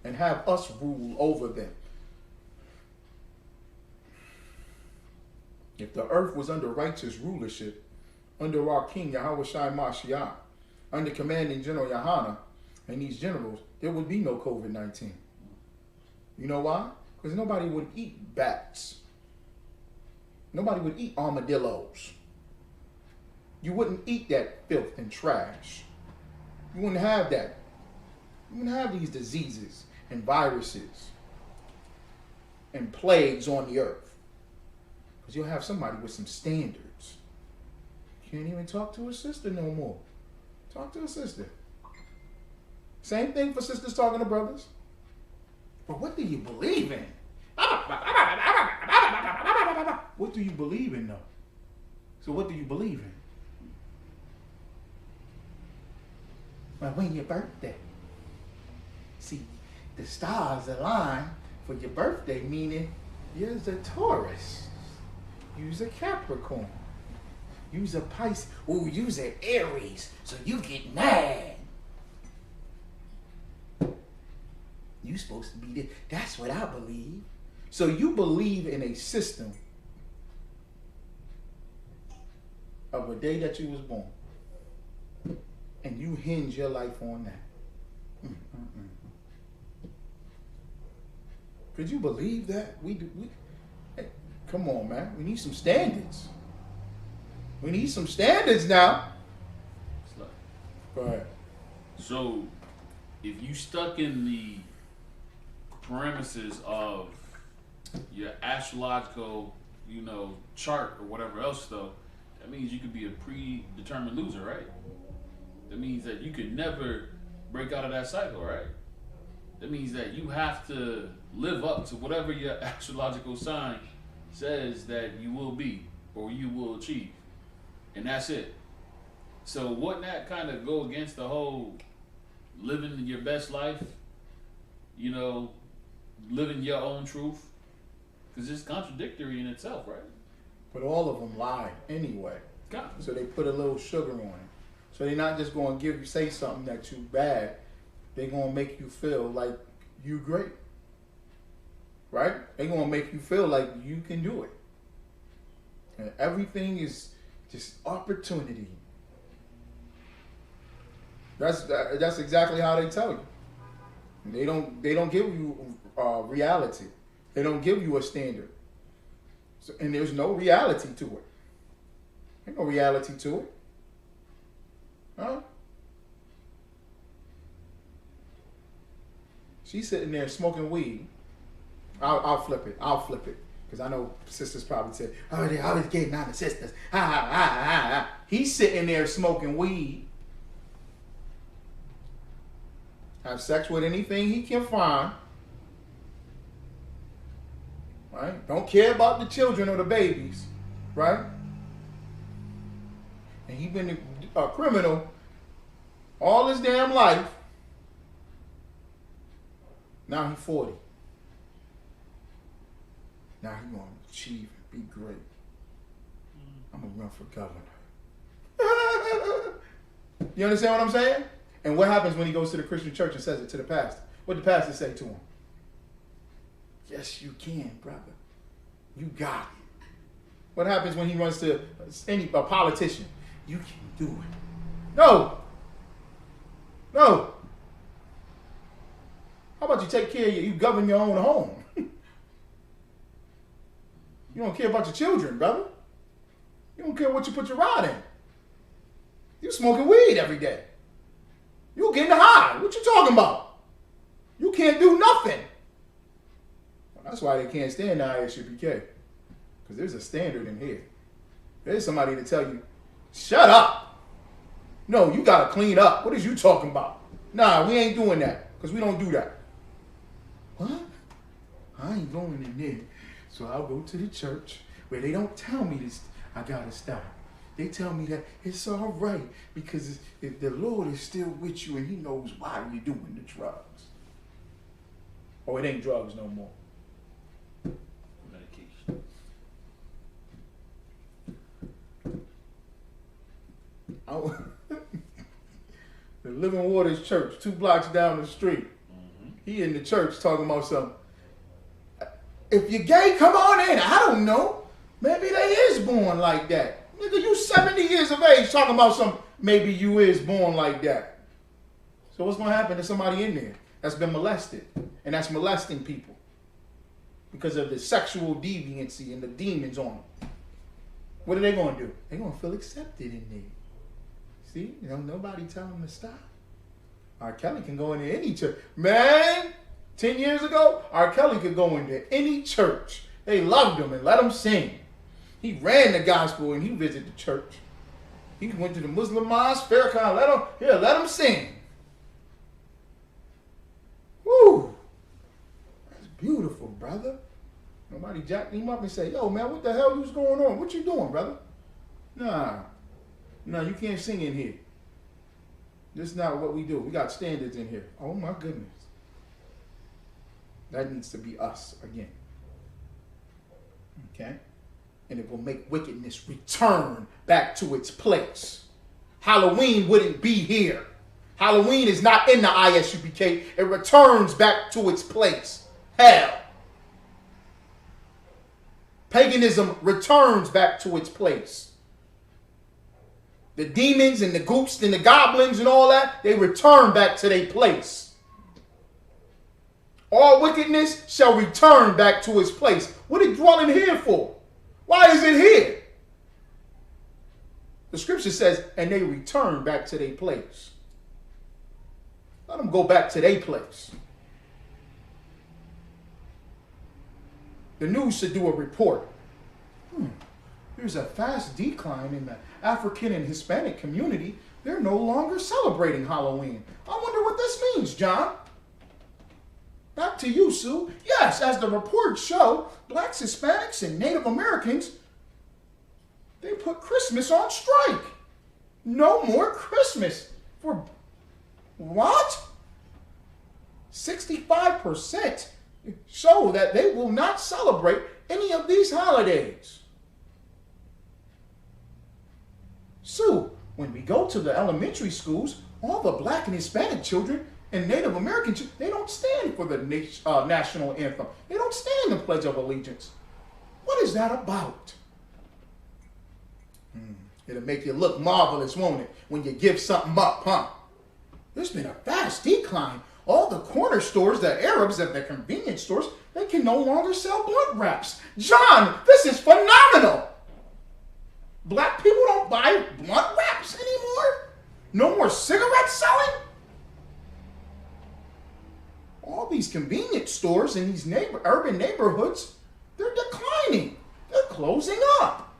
And have us rule over them. If the earth was under righteous rulership, under our king Yahweh Shai Mashiach, under commanding General Yahana and these generals, there would be no COVID-19. You know why? Because nobody would eat bats. Nobody would eat armadillos. You wouldn't eat that filth and trash. You wouldn't have that. You wouldn't have these diseases and viruses and plagues on the earth. Because you'll have somebody with some standards. Can't even talk to a sister no more. Talk to a sister. Same thing for sisters talking to brothers. But what do you believe in? what do you believe in, though? So what do you believe in? Well, when your birthday? See, the stars align for your birthday, meaning you're a Taurus. You's a Capricorn. You's a Pisces. Ooh, you's an Aries, so you get mad. You supposed to be there. That's what I believe. So you believe in a system of a day that you was born. And you hinge your life on that. Could you believe that? Hey, come on, man. We need some standards. We need some standards now. Go ahead. So, if you stuck in the parameters of your astrological, chart or whatever else, though, that means you could be a predetermined loser, right? That means that you could never break out of that cycle, right? That means that you have to live up to whatever your astrological sign says that you will be or you will achieve. And that's it. So wouldn't that kind of go against the whole living your best life? Living your own truth? Because it's contradictory in itself, right? But all of them lie anyway. So they put a little sugar on it. So they're not just going to say something that you bad. They're going to make you feel like you great. Right? They're going to make you feel like you can do it. And everything is just opportunity. That's exactly how they tell you. They don't give you reality. They don't give you a standard. So, and there's no reality to it. Ain't no reality to it. Huh? She's sitting there smoking weed. I'll flip it. Because I know sisters probably said, oh, they always getting on the sisters. Ha, ha, ha, ha, ha. He's sitting there smoking weed. Have sex with anything he can find. Right? Don't care about the children or the babies. Right? And he been a criminal all his damn life. Now he's 40. Now he's going to achieve and be great. I'm going to run for governor. You understand what I'm saying? And what happens when he goes to the Christian church and says it to the pastor? What did the pastor say to him? Yes, you can, brother. You got it. What happens when he runs to a politician? You can do it. No. How about you take care of you govern your own home? You don't care about your children, brother. You don't care what you put your rod in. You smoking weed every day. You getting high. What you talking about? You can't do nothing. Well, that's why they can't stand the Isupk. Because there's a standard in here. There's somebody to tell you, shut up. No, you got to clean up. What is you talking about? Nah, we ain't doing that. Because we don't do that. What? I ain't going in there. So I'll go to the church where they don't tell me this. I got to stop. They tell me that it's all right because if the Lord is still with you and he knows why you're doing the drugs. Oh, it ain't drugs no more. Medication. The Living Waters Church, 2 blocks down the street. Mm-hmm. He in the church talking about something. If you're gay, come on in. I don't know. Maybe they is born like that. Nigga, you 70 years of age talking about something. Maybe you is born like that. So what's going to happen to somebody in there that's been molested and that's molesting people because of the sexual deviancy and the demons on them? What are they going to do? They're going to feel accepted in there. See? Nobody tell them to stop. R. Kelly can go into any church. Man, 10 years ago, R. Kelly could go into any church. They loved him and let him sing. He ran the gospel and he visited the church. He went to the Muslim mosque, Farrakhan, let him sing. Woo! That's beautiful, brother. Nobody jacked him up and say, yo, man, what the hell is going on? What you doing, brother? Nah, you can't sing in here. This is not what we do. We got standards in here. Oh, my goodness. That needs to be us again. Okay? And it will make wickedness return back to its place. Halloween wouldn't be here. Halloween is not in the ISUPK. It returns back to its place. Hell. Paganism returns back to its place. The demons and the ghosts and the goblins and all that, they return back to their place. All wickedness shall return back to its place. What are you dwelling here for? Why is it here? The scripture says, and they return back to their place. Let them go back to their place. The news should do a report. There's a fast decline in the African and Hispanic community. They're no longer celebrating Halloween. I wonder what this means, John. Back to you, Sue. Yes, as the reports show, blacks, Hispanics, and Native Americans, they put Christmas on strike. No more Christmas. For what? 65% show that they will not celebrate any of these holidays. Sue, when we go to the elementary schools, all the black and Hispanic children and Native American children, they don't stand for the national anthem. They don't stand the Pledge of Allegiance. What is that about? It'll make you look marvelous, won't it, when you give something up, huh? There's been a vast decline. All the corner stores, the Arabs at the convenience stores, they can no longer sell blunt wraps. John, this is phenomenal. Black people don't buy blunt wraps anymore? No more cigarettes selling? All these convenience stores in these urban neighborhoods, they're declining. They're closing up.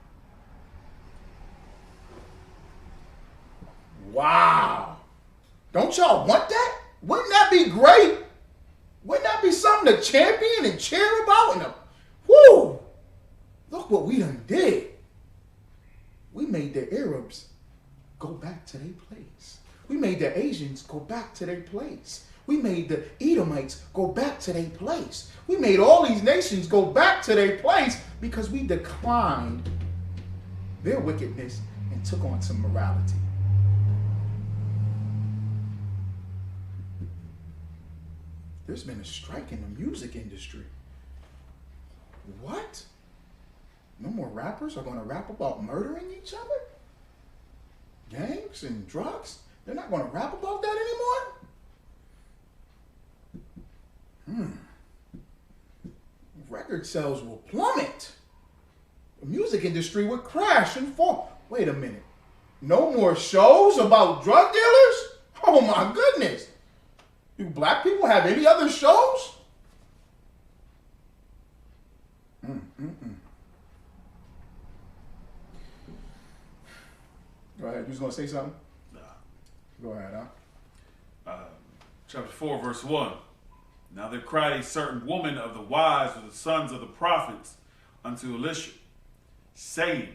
Wow. Don't y'all want that? Wouldn't that be great? Wouldn't that be something to champion and cheer about? Whoo! Look what we done did. We made the Arabs go back to their place. We made the Asians go back to their place. We made the Edomites go back to their place. We made all these nations go back to their place because we declined their wickedness and took on some morality. There's been a strike in the music industry. What? No more rappers are going to rap about murdering each other? Gangs and drugs? They're not going to rap about that anymore? Record sales will plummet. The music industry would crash and fall. Wait a minute. No more shows about drug dealers? Oh my goodness. Do black people have any other shows? Go ahead. You was going to say something? Nah. Go ahead, huh? Chapter 4, verse 1. Now there cried a certain woman of the wives of the sons of the prophets unto Elisha, saying,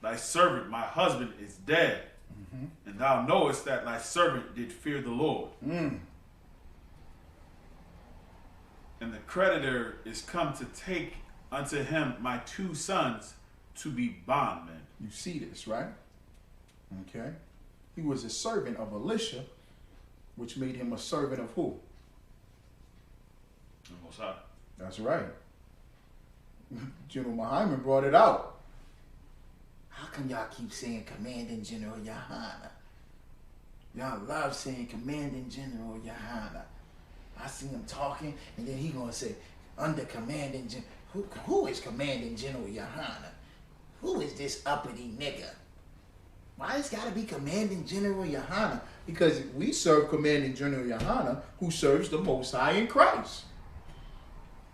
Thy servant, my husband, is dead, and thou knowest that thy servant did fear the Lord. And the creditor is come to take unto him my 2 sons to be bondmen. You see this, right? Okay. He was a servant of Elisha, which made him a servant of who? The Most High. That's right. General Muhammad brought it out. How come y'all keep saying Commanding General Yohana? Y'all love saying Commanding General Yohana. I see him talking, and then he gonna say, under Commanding General. Who is Commanding General Yohana? Who is this uppity nigga? Why it's gotta be Commanding General Yohana? Because we serve Commanding General Yohana, who serves the Most High in Christ.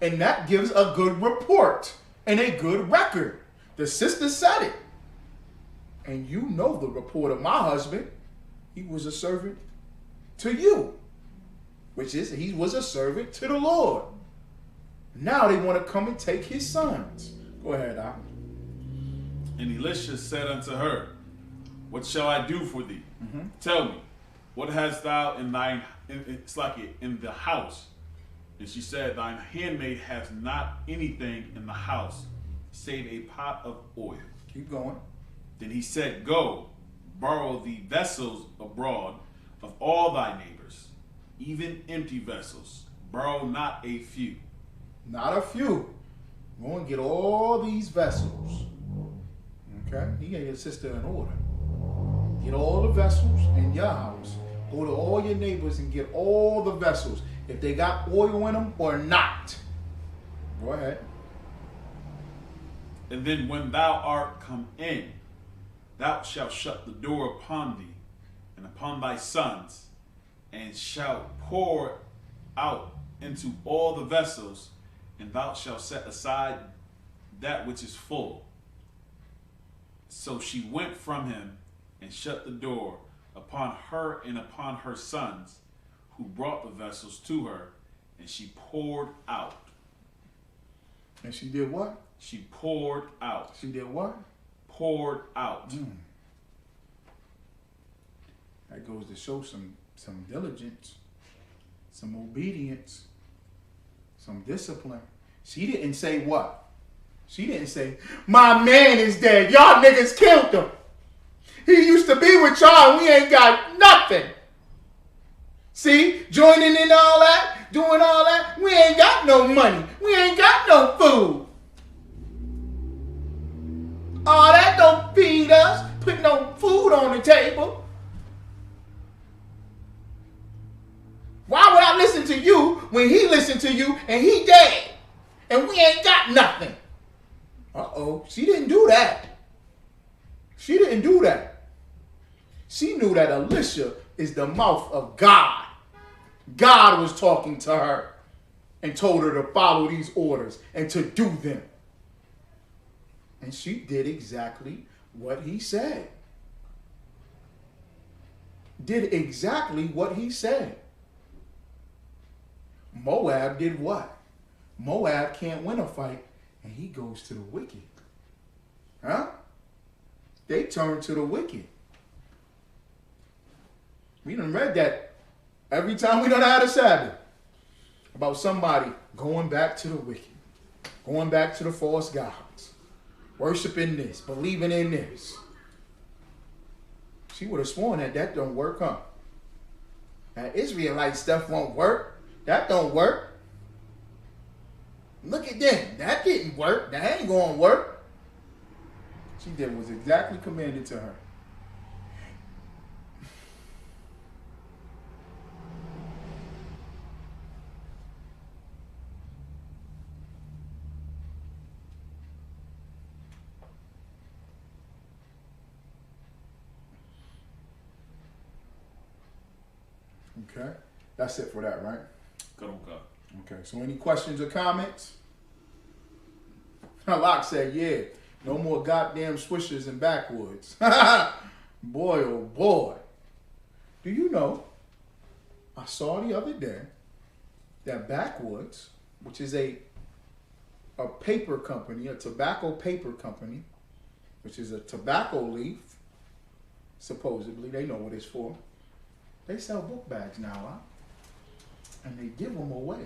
And that gives a good report and a good record. The sister said it. And you know the report of my husband. He was a servant to you. Which is, he was a servant to the Lord. Now they want to come and take his sons. Go ahead, Al. And Elisha said unto her, what shall I do for thee? Tell me, what hast thou in thine, in the house? And she said, thine handmaid hath not anything in the house, save a pot of oil. Keep going. Then he said, go, borrow the vessels abroad of all thy neighbors, even empty vessels. Borrow not a few. Not a few. Go and get all these vessels. Okay? You get your sister in order. Get all the vessels in your house. Go to all your neighbors and get all the vessels, if they got oil in them or not. Go ahead. And then when thou art come in, thou shalt shut the door upon thee and upon thy sons, and shalt pour out into all the vessels, and thou shalt set aside that which is full. So she went from him and shut the door upon her and upon her sons, who brought the vessels to her, and she poured out. And she did what? She poured out. She did what? Poured out. That goes to show some diligence, some obedience, some discipline. She didn't say what? She didn't say, my man is dead. Y'all niggas killed him. He used to be with y'all and we ain't got nothing. See, joining in all that, doing all that, we ain't got no money. We ain't got no food. All that don't feed us, put no food on the table. Why would I listen to you when he listened to you and he dead? And we ain't got nothing. Uh-oh, she didn't do that. She didn't do that. She knew that Elisha is the mouth of God. God was talking to her and told her to follow these orders and to do them. And she did exactly what he said. Did exactly what he said. Moab did what? Moab can't win a fight, and he goes to the wicked. Huh? They turn to the wicked. We done read that every time we done had a Sabbath. About somebody going back to the wicked. Going back to the false gods. Worshiping this, believing in this. She would have sworn that don't work, huh? That Israelite stuff won't work. That don't work. Look at them. That didn't work. That ain't going to work. She did what was exactly commanded to her. Okay, that's it for that, right? Good on God. Okay, so any questions or comments? Locke said, yeah, no more goddamn swishers and backwoods. Boy, oh boy. Do you know, I saw the other day that Backwoods, which is a paper company, a tobacco paper company, which is a tobacco leaf, supposedly, they know what it's for. They sell book bags now, huh? And they give them away.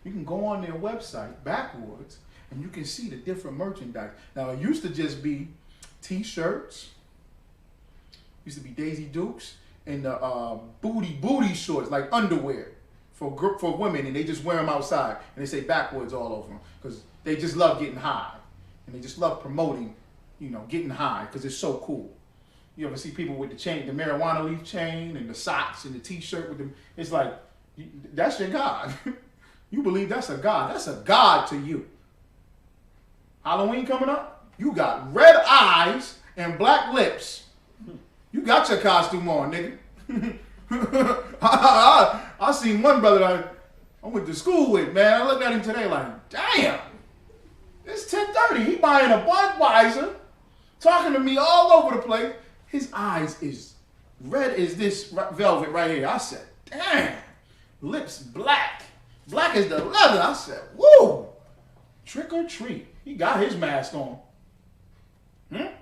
You can go on their website, Backwoods, and you can see the different merchandise. Now, it used to just be T-shirts, used to be Daisy Dukes, and the booty shorts, like underwear for women, and they just wear them outside, and they say Backwoods all over them, because they just love getting high, and they just love promoting, getting high, because it's so cool. You ever see people with the chain, the marijuana leaf chain, and the socks, and the T-shirt with them? It's like, that's your God. You believe that's a God. That's a God to you. Halloween coming up? You got red eyes and black lips. You got your costume on, nigga. I seen one brother that I went to school with, man. I looked at him today like, damn, it's 10:30. He buying a Budweiser, talking to me all over the place. His eyes is red as this velvet right here. I said, damn, lips black, black as the leather. I said, woo, trick or treat. He got his mask on. Then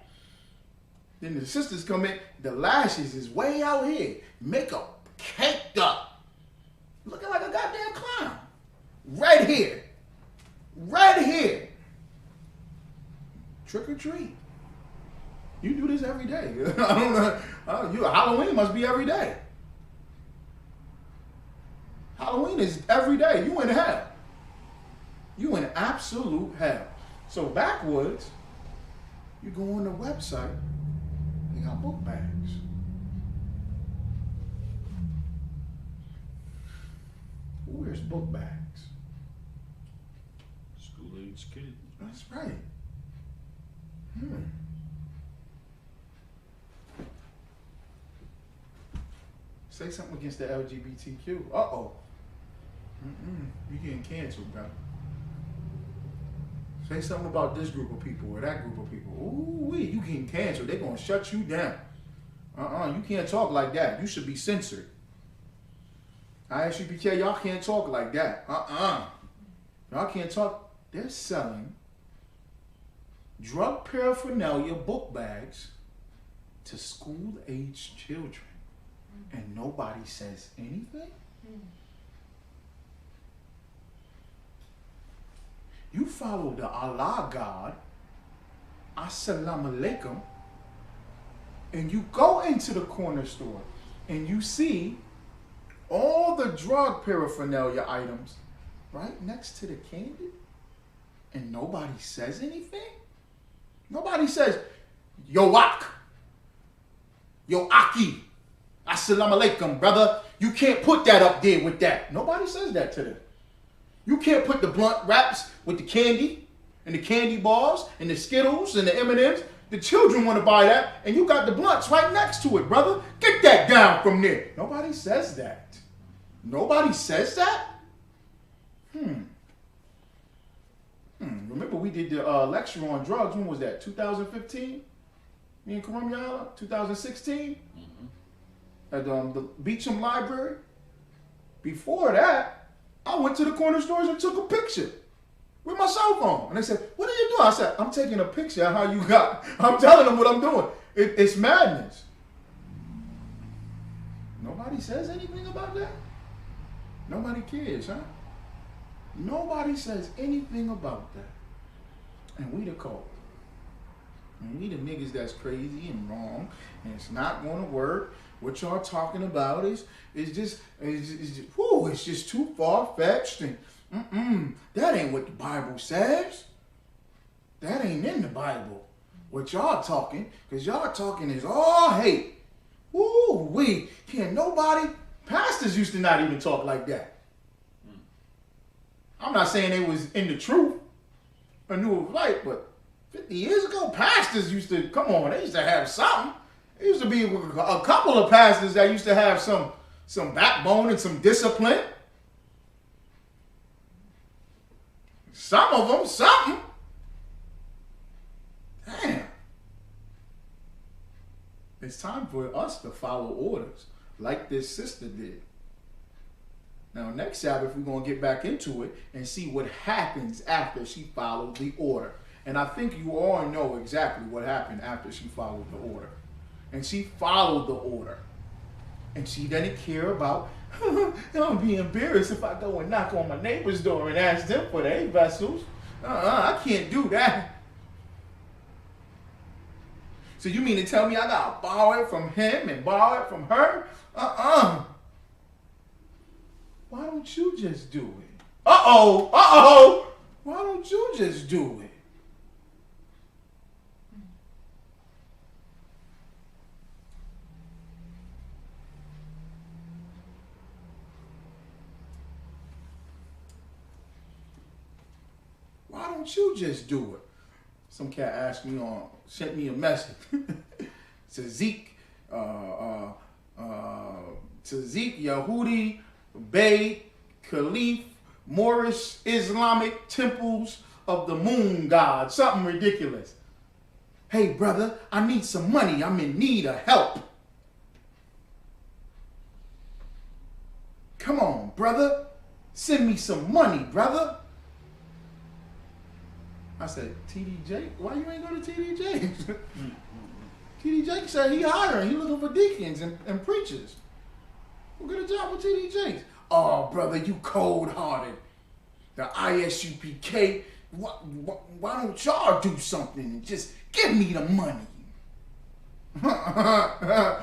the sisters come in, the lashes is way out here. Makeup caked up. Looking like a goddamn clown. Red hair. Red hair. Trick or treat. You do this every day. I don't know. Halloween must be every day. Halloween is every day. You in hell. You in absolute hell. So backwoods, you go on the website, they got book bags. Who wears book bags? School-age kids. That's right. Say something against the LGBTQ. Uh-oh. You getting canceled, bro. Say something about this group of people or that group of people. Ooh, you getting canceled. They're going to shut you down. You can't talk like that. You should be censored. Isupk, y'all can't talk like that. Y'all can't talk. They're selling drug paraphernalia book bags to school-aged children. And nobody says anything? You follow the Allah God, Assalamu alaikum, and you go into the corner store and you see all the drug paraphernalia items right next to the candy, and nobody says anything? Nobody says, yo ak, yo aki, assalamu alaikum, brother. You can't put that up there with that. Nobody says that to them. You can't put the blunt wraps with the candy and the candy bars and the Skittles and the M&Ms. The children want to buy that, and you got the blunts right next to it, brother. Get that down from there. Nobody says that. Nobody says that? Remember we did the lecture on drugs. When was that? 2015? Me and Karim Yala? 2016? At the Beecham Library? Before that, I went to the corner stores and took a picture with my cell phone. And they said, what are you doing? I said, I'm taking a picture of how you got. I'm telling them what I'm doing. It's madness. Nobody says anything about that? Nobody cares, huh? Nobody says anything about that. And we the cult. And we the niggas that's crazy and wrong, and it's not going to work. What y'all talking about is just too far-fetched, and that ain't what the Bible says. That ain't in the Bible. What y'all talking, because y'all talking is all hate. Can't nobody, pastors used to not even talk like that. I'm not saying they was in the truth or knew it was right, but 50 years ago, pastors used to, come on, they used to have something. There used to be a couple of pastors that used to have some backbone and some discipline. Some of them, something. Damn. It's time for us to follow orders like this sister did. Now, next Sabbath, we're going to get back into it and see what happens after she followed the order. And I think you all know exactly what happened after she followed the order. And she followed the order. And she didn't care about, I'll be embarrassed if I go and knock on my neighbor's door and ask them for their vessels. I can't do that. So you mean to tell me I got to borrow it from him and borrow it from her? Why don't you just do it? Why don't you just do it? Why don't you just do it? Some cat asked me sent me a message to Zeke, Yahudi, Bey, Khalif, Moorish, Islamic temples of the moon god. Something ridiculous. Hey, brother, I need some money. I'm in need of help. Come on, brother. Send me some money, brother. I said, TD Jakes? Why you ain't go to TD Jakes? TD Jakes said he hiring. He looking for deacons and preachers. We'll get a job with TD Jakes. Oh, brother, you cold-hearted. The ISUPK, why don't y'all do something and just give me the money? I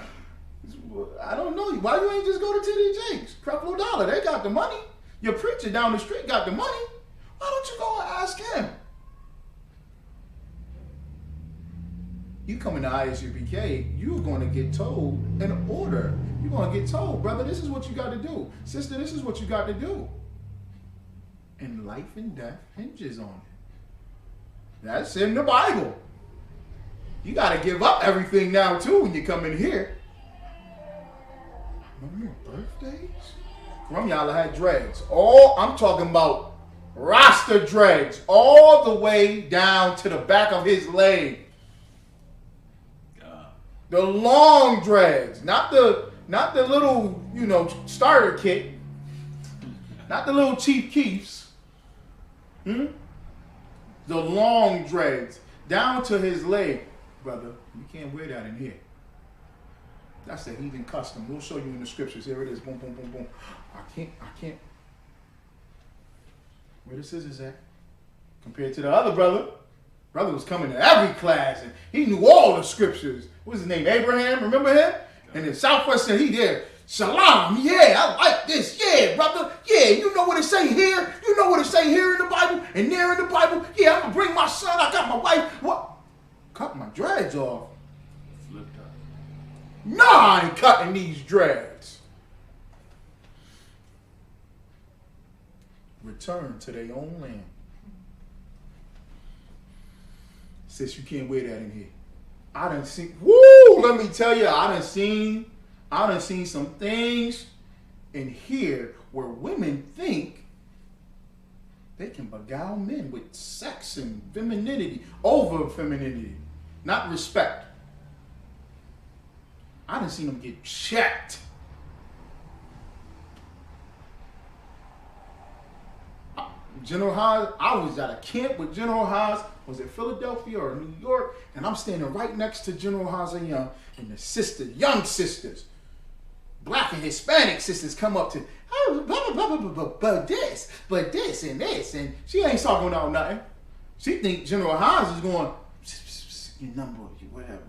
don't know. Why you ain't just go to TD Jakes? Creflo Dollar, they got the money. Your preacher down the street got the money. Why don't you go and ask him? You come into ISUPK, you're going to get told an order. You're going to get told, brother, this is what you got to do. Sister, this is what you got to do. And life and death hinges on it. That's in the Bible. You got to give up everything now, too, when you come in here. Remember your birthdays? Some y'all had dreads. I'm talking about Rasta dreads all the way down to the back of his leg. The long dreads, not the little, starter kit, not the little Chief Keefs. The long dreads down to his leg, brother. You can't wear that in here. That's the heathen custom. We'll show you in the scriptures. Here it is. Boom, boom, boom, boom. I can't. Where the scissors at? Compared to the other brother. Brother was coming to every class and he knew all the scriptures. What was his name? Abraham, remember him? And in Southwestern, he did. Shalom, yeah, I like this. Yeah, brother. Yeah, you know what it say here? You know what it say here in the Bible and there in the Bible? Yeah, I'm going to bring my son. I got my wife. What? Cut my dreads off. Flipped up. No, I ain't cutting these dreads. Return to their own land. Sis, you can't wear that in here. I done seen, let me tell you, I done seen some things in here where women think they can beguile men with sex and femininity, over femininity, not respect. I done seen them get checked. General Haas, I was at a camp with General Haas. Was it Philadelphia or New York? And I'm standing right next to General Haas and Young, and the sisters, young sisters, black and Hispanic sisters come up to, oh, blah, blah, blah, blah, but this, and she ain't talking about nothing. She think General Haas is going, your number, whatever.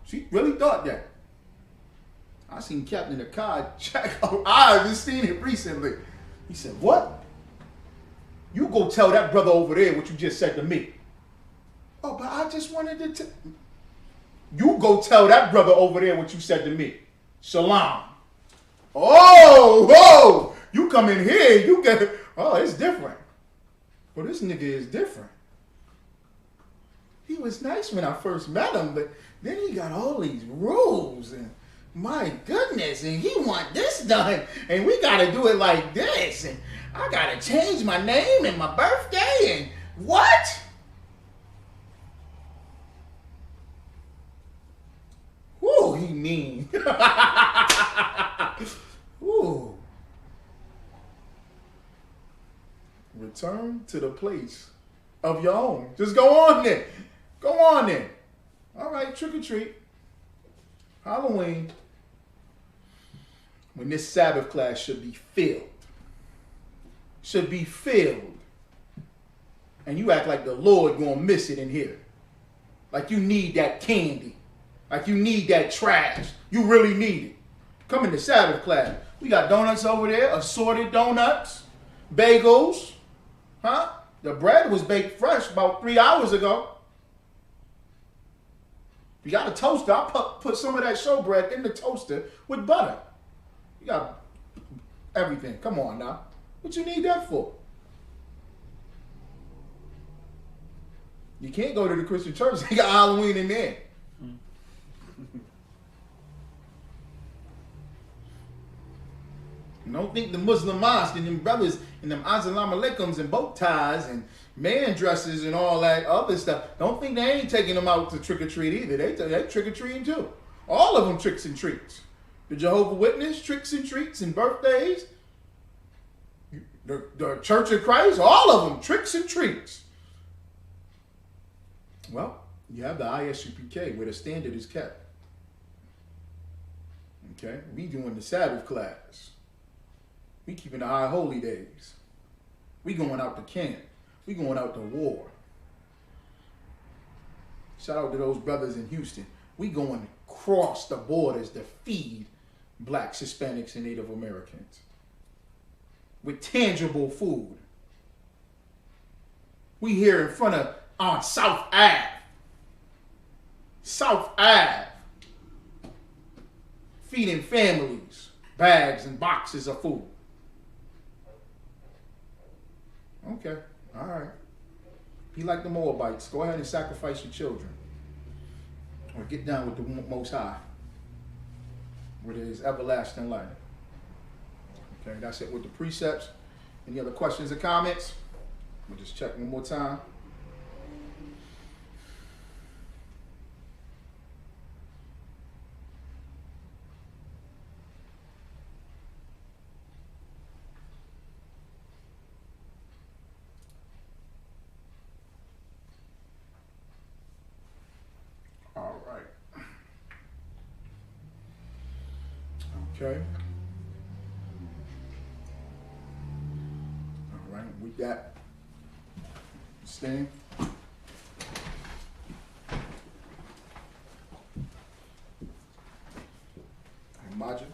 She really thought that. I seen Captain Akkad check out. I haven't seen it recently. He said, what? You go tell that brother over there what you just said to me. Oh, but I just wanted to you go tell that brother over there what you said to me. Shalom. Oh, you come in here, you get, it's different. Well, this nigga is different. He was nice when I first met him, but then he got all these rules and my goodness, and he want this done, and we gotta do it like this, and I gotta change my name and my birthday, and what? Whoo, he mean. Whoo. Return to the place of your own. Just go on there. Go on there. All right, trick or treat. Halloween. When this Sabbath class should be filled. Should be filled. And you act like the Lord gonna miss it in here. Like you need that candy. Like you need that trash. You really need it. Come in the Sabbath class. We got donuts over there, assorted donuts, bagels. Huh? The bread was baked fresh about 3 hours ago. You got a toaster. I'll put some of that showbread in the toaster with butter. You got everything. Come on now. What you need that for? You can't go to the Christian church. They got Halloween in there. Don't think the Muslim mosque and them brothers and them Assalamu alaikums and bow ties and man dresses and all that other stuff. Don't think they ain't taking them out to trick or treat either. They trick or treating too. All of them tricks and treats. The Jehovah's Witness tricks and treats and birthdays. The Church of Christ, all of them, tricks and treats. Well, you have the ISUPK where the standard is kept. Okay, we doing the Sabbath class. We keeping the high holy days. We going out to camp. We going out to war. Shout out to those brothers in Houston. We going across the borders to feed blacks, Hispanics, and Native Americans with tangible food. We here in front of on South Ave. South Ave. Feeding families bags and boxes of food. Okay, all right. Be like the Moabites. Go ahead and sacrifice your children. Or get down with the Most High, where there is everlasting life. Okay, that's it with the precepts. Any other questions or comments? We'll just check one more time. All right. Okay. All right, we got Stan. Imagine.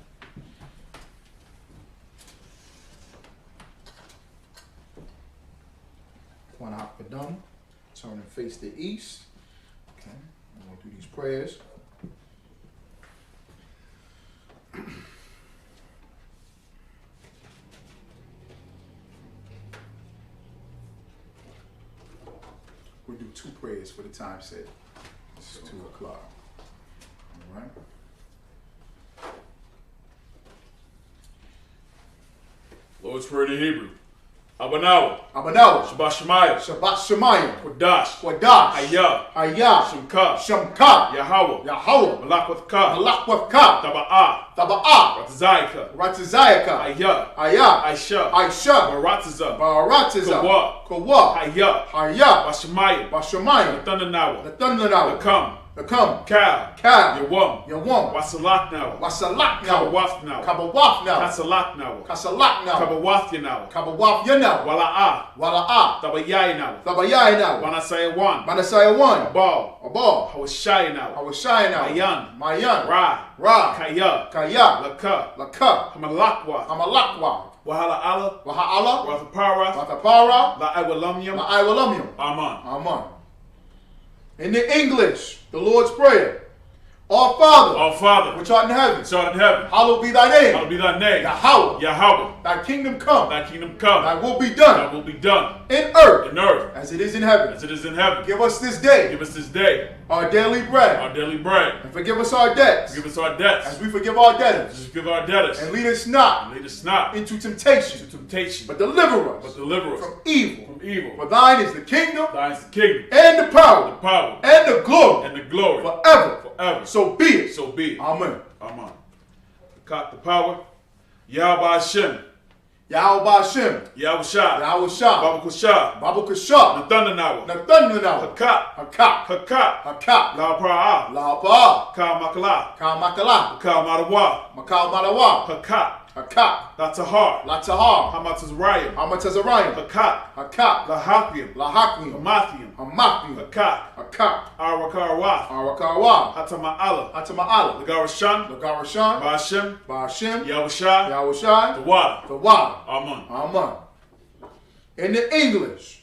One out for done. Turn and face the east. Okay. I'm going to do these prayers. We'll do 2 prayers for the time set. It's 2 o'clock. All right. Lord's Prayer in Hebrew. Abanawa. Abanawa. Shabbat Shemayah. Shabbat Shemayah. Kodash. Kodash. Hayah. Hayah. Shemka. Shemka. Yahweh. Yahweh. Malakwatha. Malakwatha. Taba'ah. Taba'ah. Ratzaika. Ratzayaka. Hayah. Hayah. Aisha. Aisha. Baratza. Baratza. Kawa. Kawa. Hayah. Hayah. Bashemayah. Bashemayah. Nathanawa. Nathanawa. Nakam. Nakam. Kal. Kal. Yawam. Yawam. Wasalaknawa. Wasalaknawa. Kabawafnawa. Kabawafnawa. Kasalaknawa. Kasalaknawa. Kabawathinawa. Kabawafyanawa. Wala'ah. Wala'ah. Tabayayinawa. Tabayayinawa. Manasayawan. Manasayawan. Abal. Abal. Hawashayinawa. Hawashayanawa. Mayan. Mayan. Ra. Ra. Kaya. Kaya. Laka. Laka. Hamalakwa. Hamalakwa. Wahala Allah. Waha'ala. Rathapara. Wathapara. La'awalamyam. Ma'aiwalamyam. Aman. Amen. In the English, the Lord's Prayer. Our Father, Our Father, which art in heaven, which art in heaven, hallowed be thy name. hallowed be thy name. Yahweh, Yahweh, thy kingdom come, thy kingdom come, thy will be thy done will be done in earth in earth as it is in heaven. as it is in heaven. Give us this day Give us this day our daily bread, our daily bread. and forgive us our debts Forgive us our debts as we forgive our as debtors. we forgive our debtors. And lead us not And lead us not into temptation, into temptation, but deliver but us deliver us from evil. from evil. For thine is the kingdom, Thine is the kingdom, and the the power, power, and the glory, and the glory forever. forever. So be it. So be it. Amen. Amen. The power, Yahweh Hashem, Yahweh Hashem, Yahweh Shah, Yahweh Shah, Baba Kushah, Babu Kashah, Nathanawa, Nathanawa, Hakak, Hakak, Hakak, Hakak, La Para'ah, La'apa, Ka Makala, Kamakala, Ka Marawa, Makal Malawa, Hakak, Hakak, La Tahar, Latahar, Hamatazariah, Hamatazariah, Hakak, Hakak, La Hakim, Lahakim, Hamathium, Hamakim, Hakak, Hakak, Arakarawath, Arakawa, Hatama'ala, Hatama'ala, Lagarashan, Lagarashan, Ba'ashem, Ba'ashem, Yahweh Shah, Yahweh Shai, the water. the water. Amen. Amen. In the English,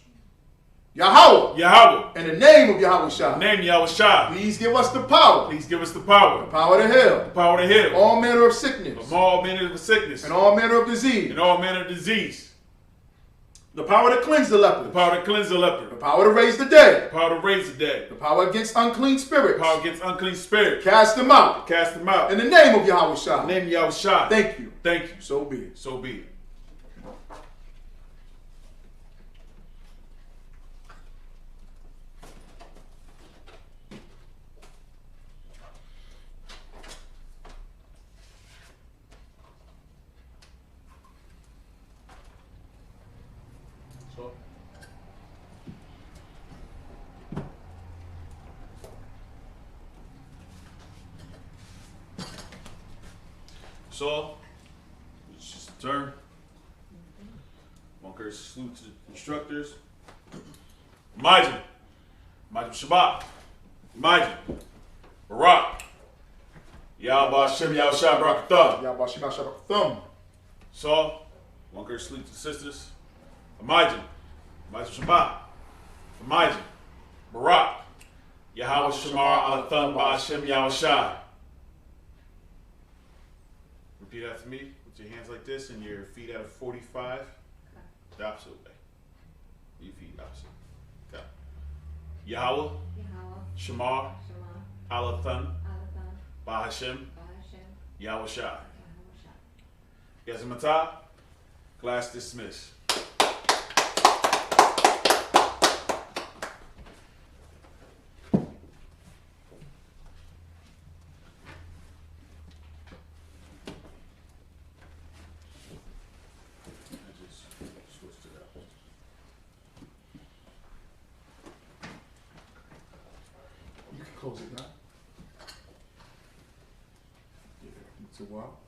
Yahweh, Yahweh, in the name of Yahweh Shai, name Yahweh Shah, please give us the power, please give us the power, power to heal, the power to heal, all manner of sickness, from all manner of sickness, and all manner of disease, and all manner of disease, the power to cleanse the leper, the power to cleanse the leper, the power to raise the dead, the power to raise the dead, the power against unclean the spirits, power against unclean spirits, cast them out, cast them out. in the name of Yahweh Shai. Name Yahweh Shah. Thank you. Thank you. So be it. So be it. So, it's just a turn. One courtesy salute to the instructors. Imagine. Imagine Shabbat. Imagine. Barak. Yahweh Shem Yahweh Shah Barakatah. Yahweh Shema Shabbat Thumb. So, one courtesy salute to the sisters. Imagine. Imagine Shabbat. Imagine. Barak. Yahweh Shamar Al Thumb Ba'Shem Yahweh Shah. Repeat after me with your hands like this and your feet at a 45. The opposite way. Your feet opposite. Okay. Yahweh, Shamar, Alathan, Bahashem, Yahweh Shah. Yazimata, class dismissed. You can close it now. Yeah, it's a while.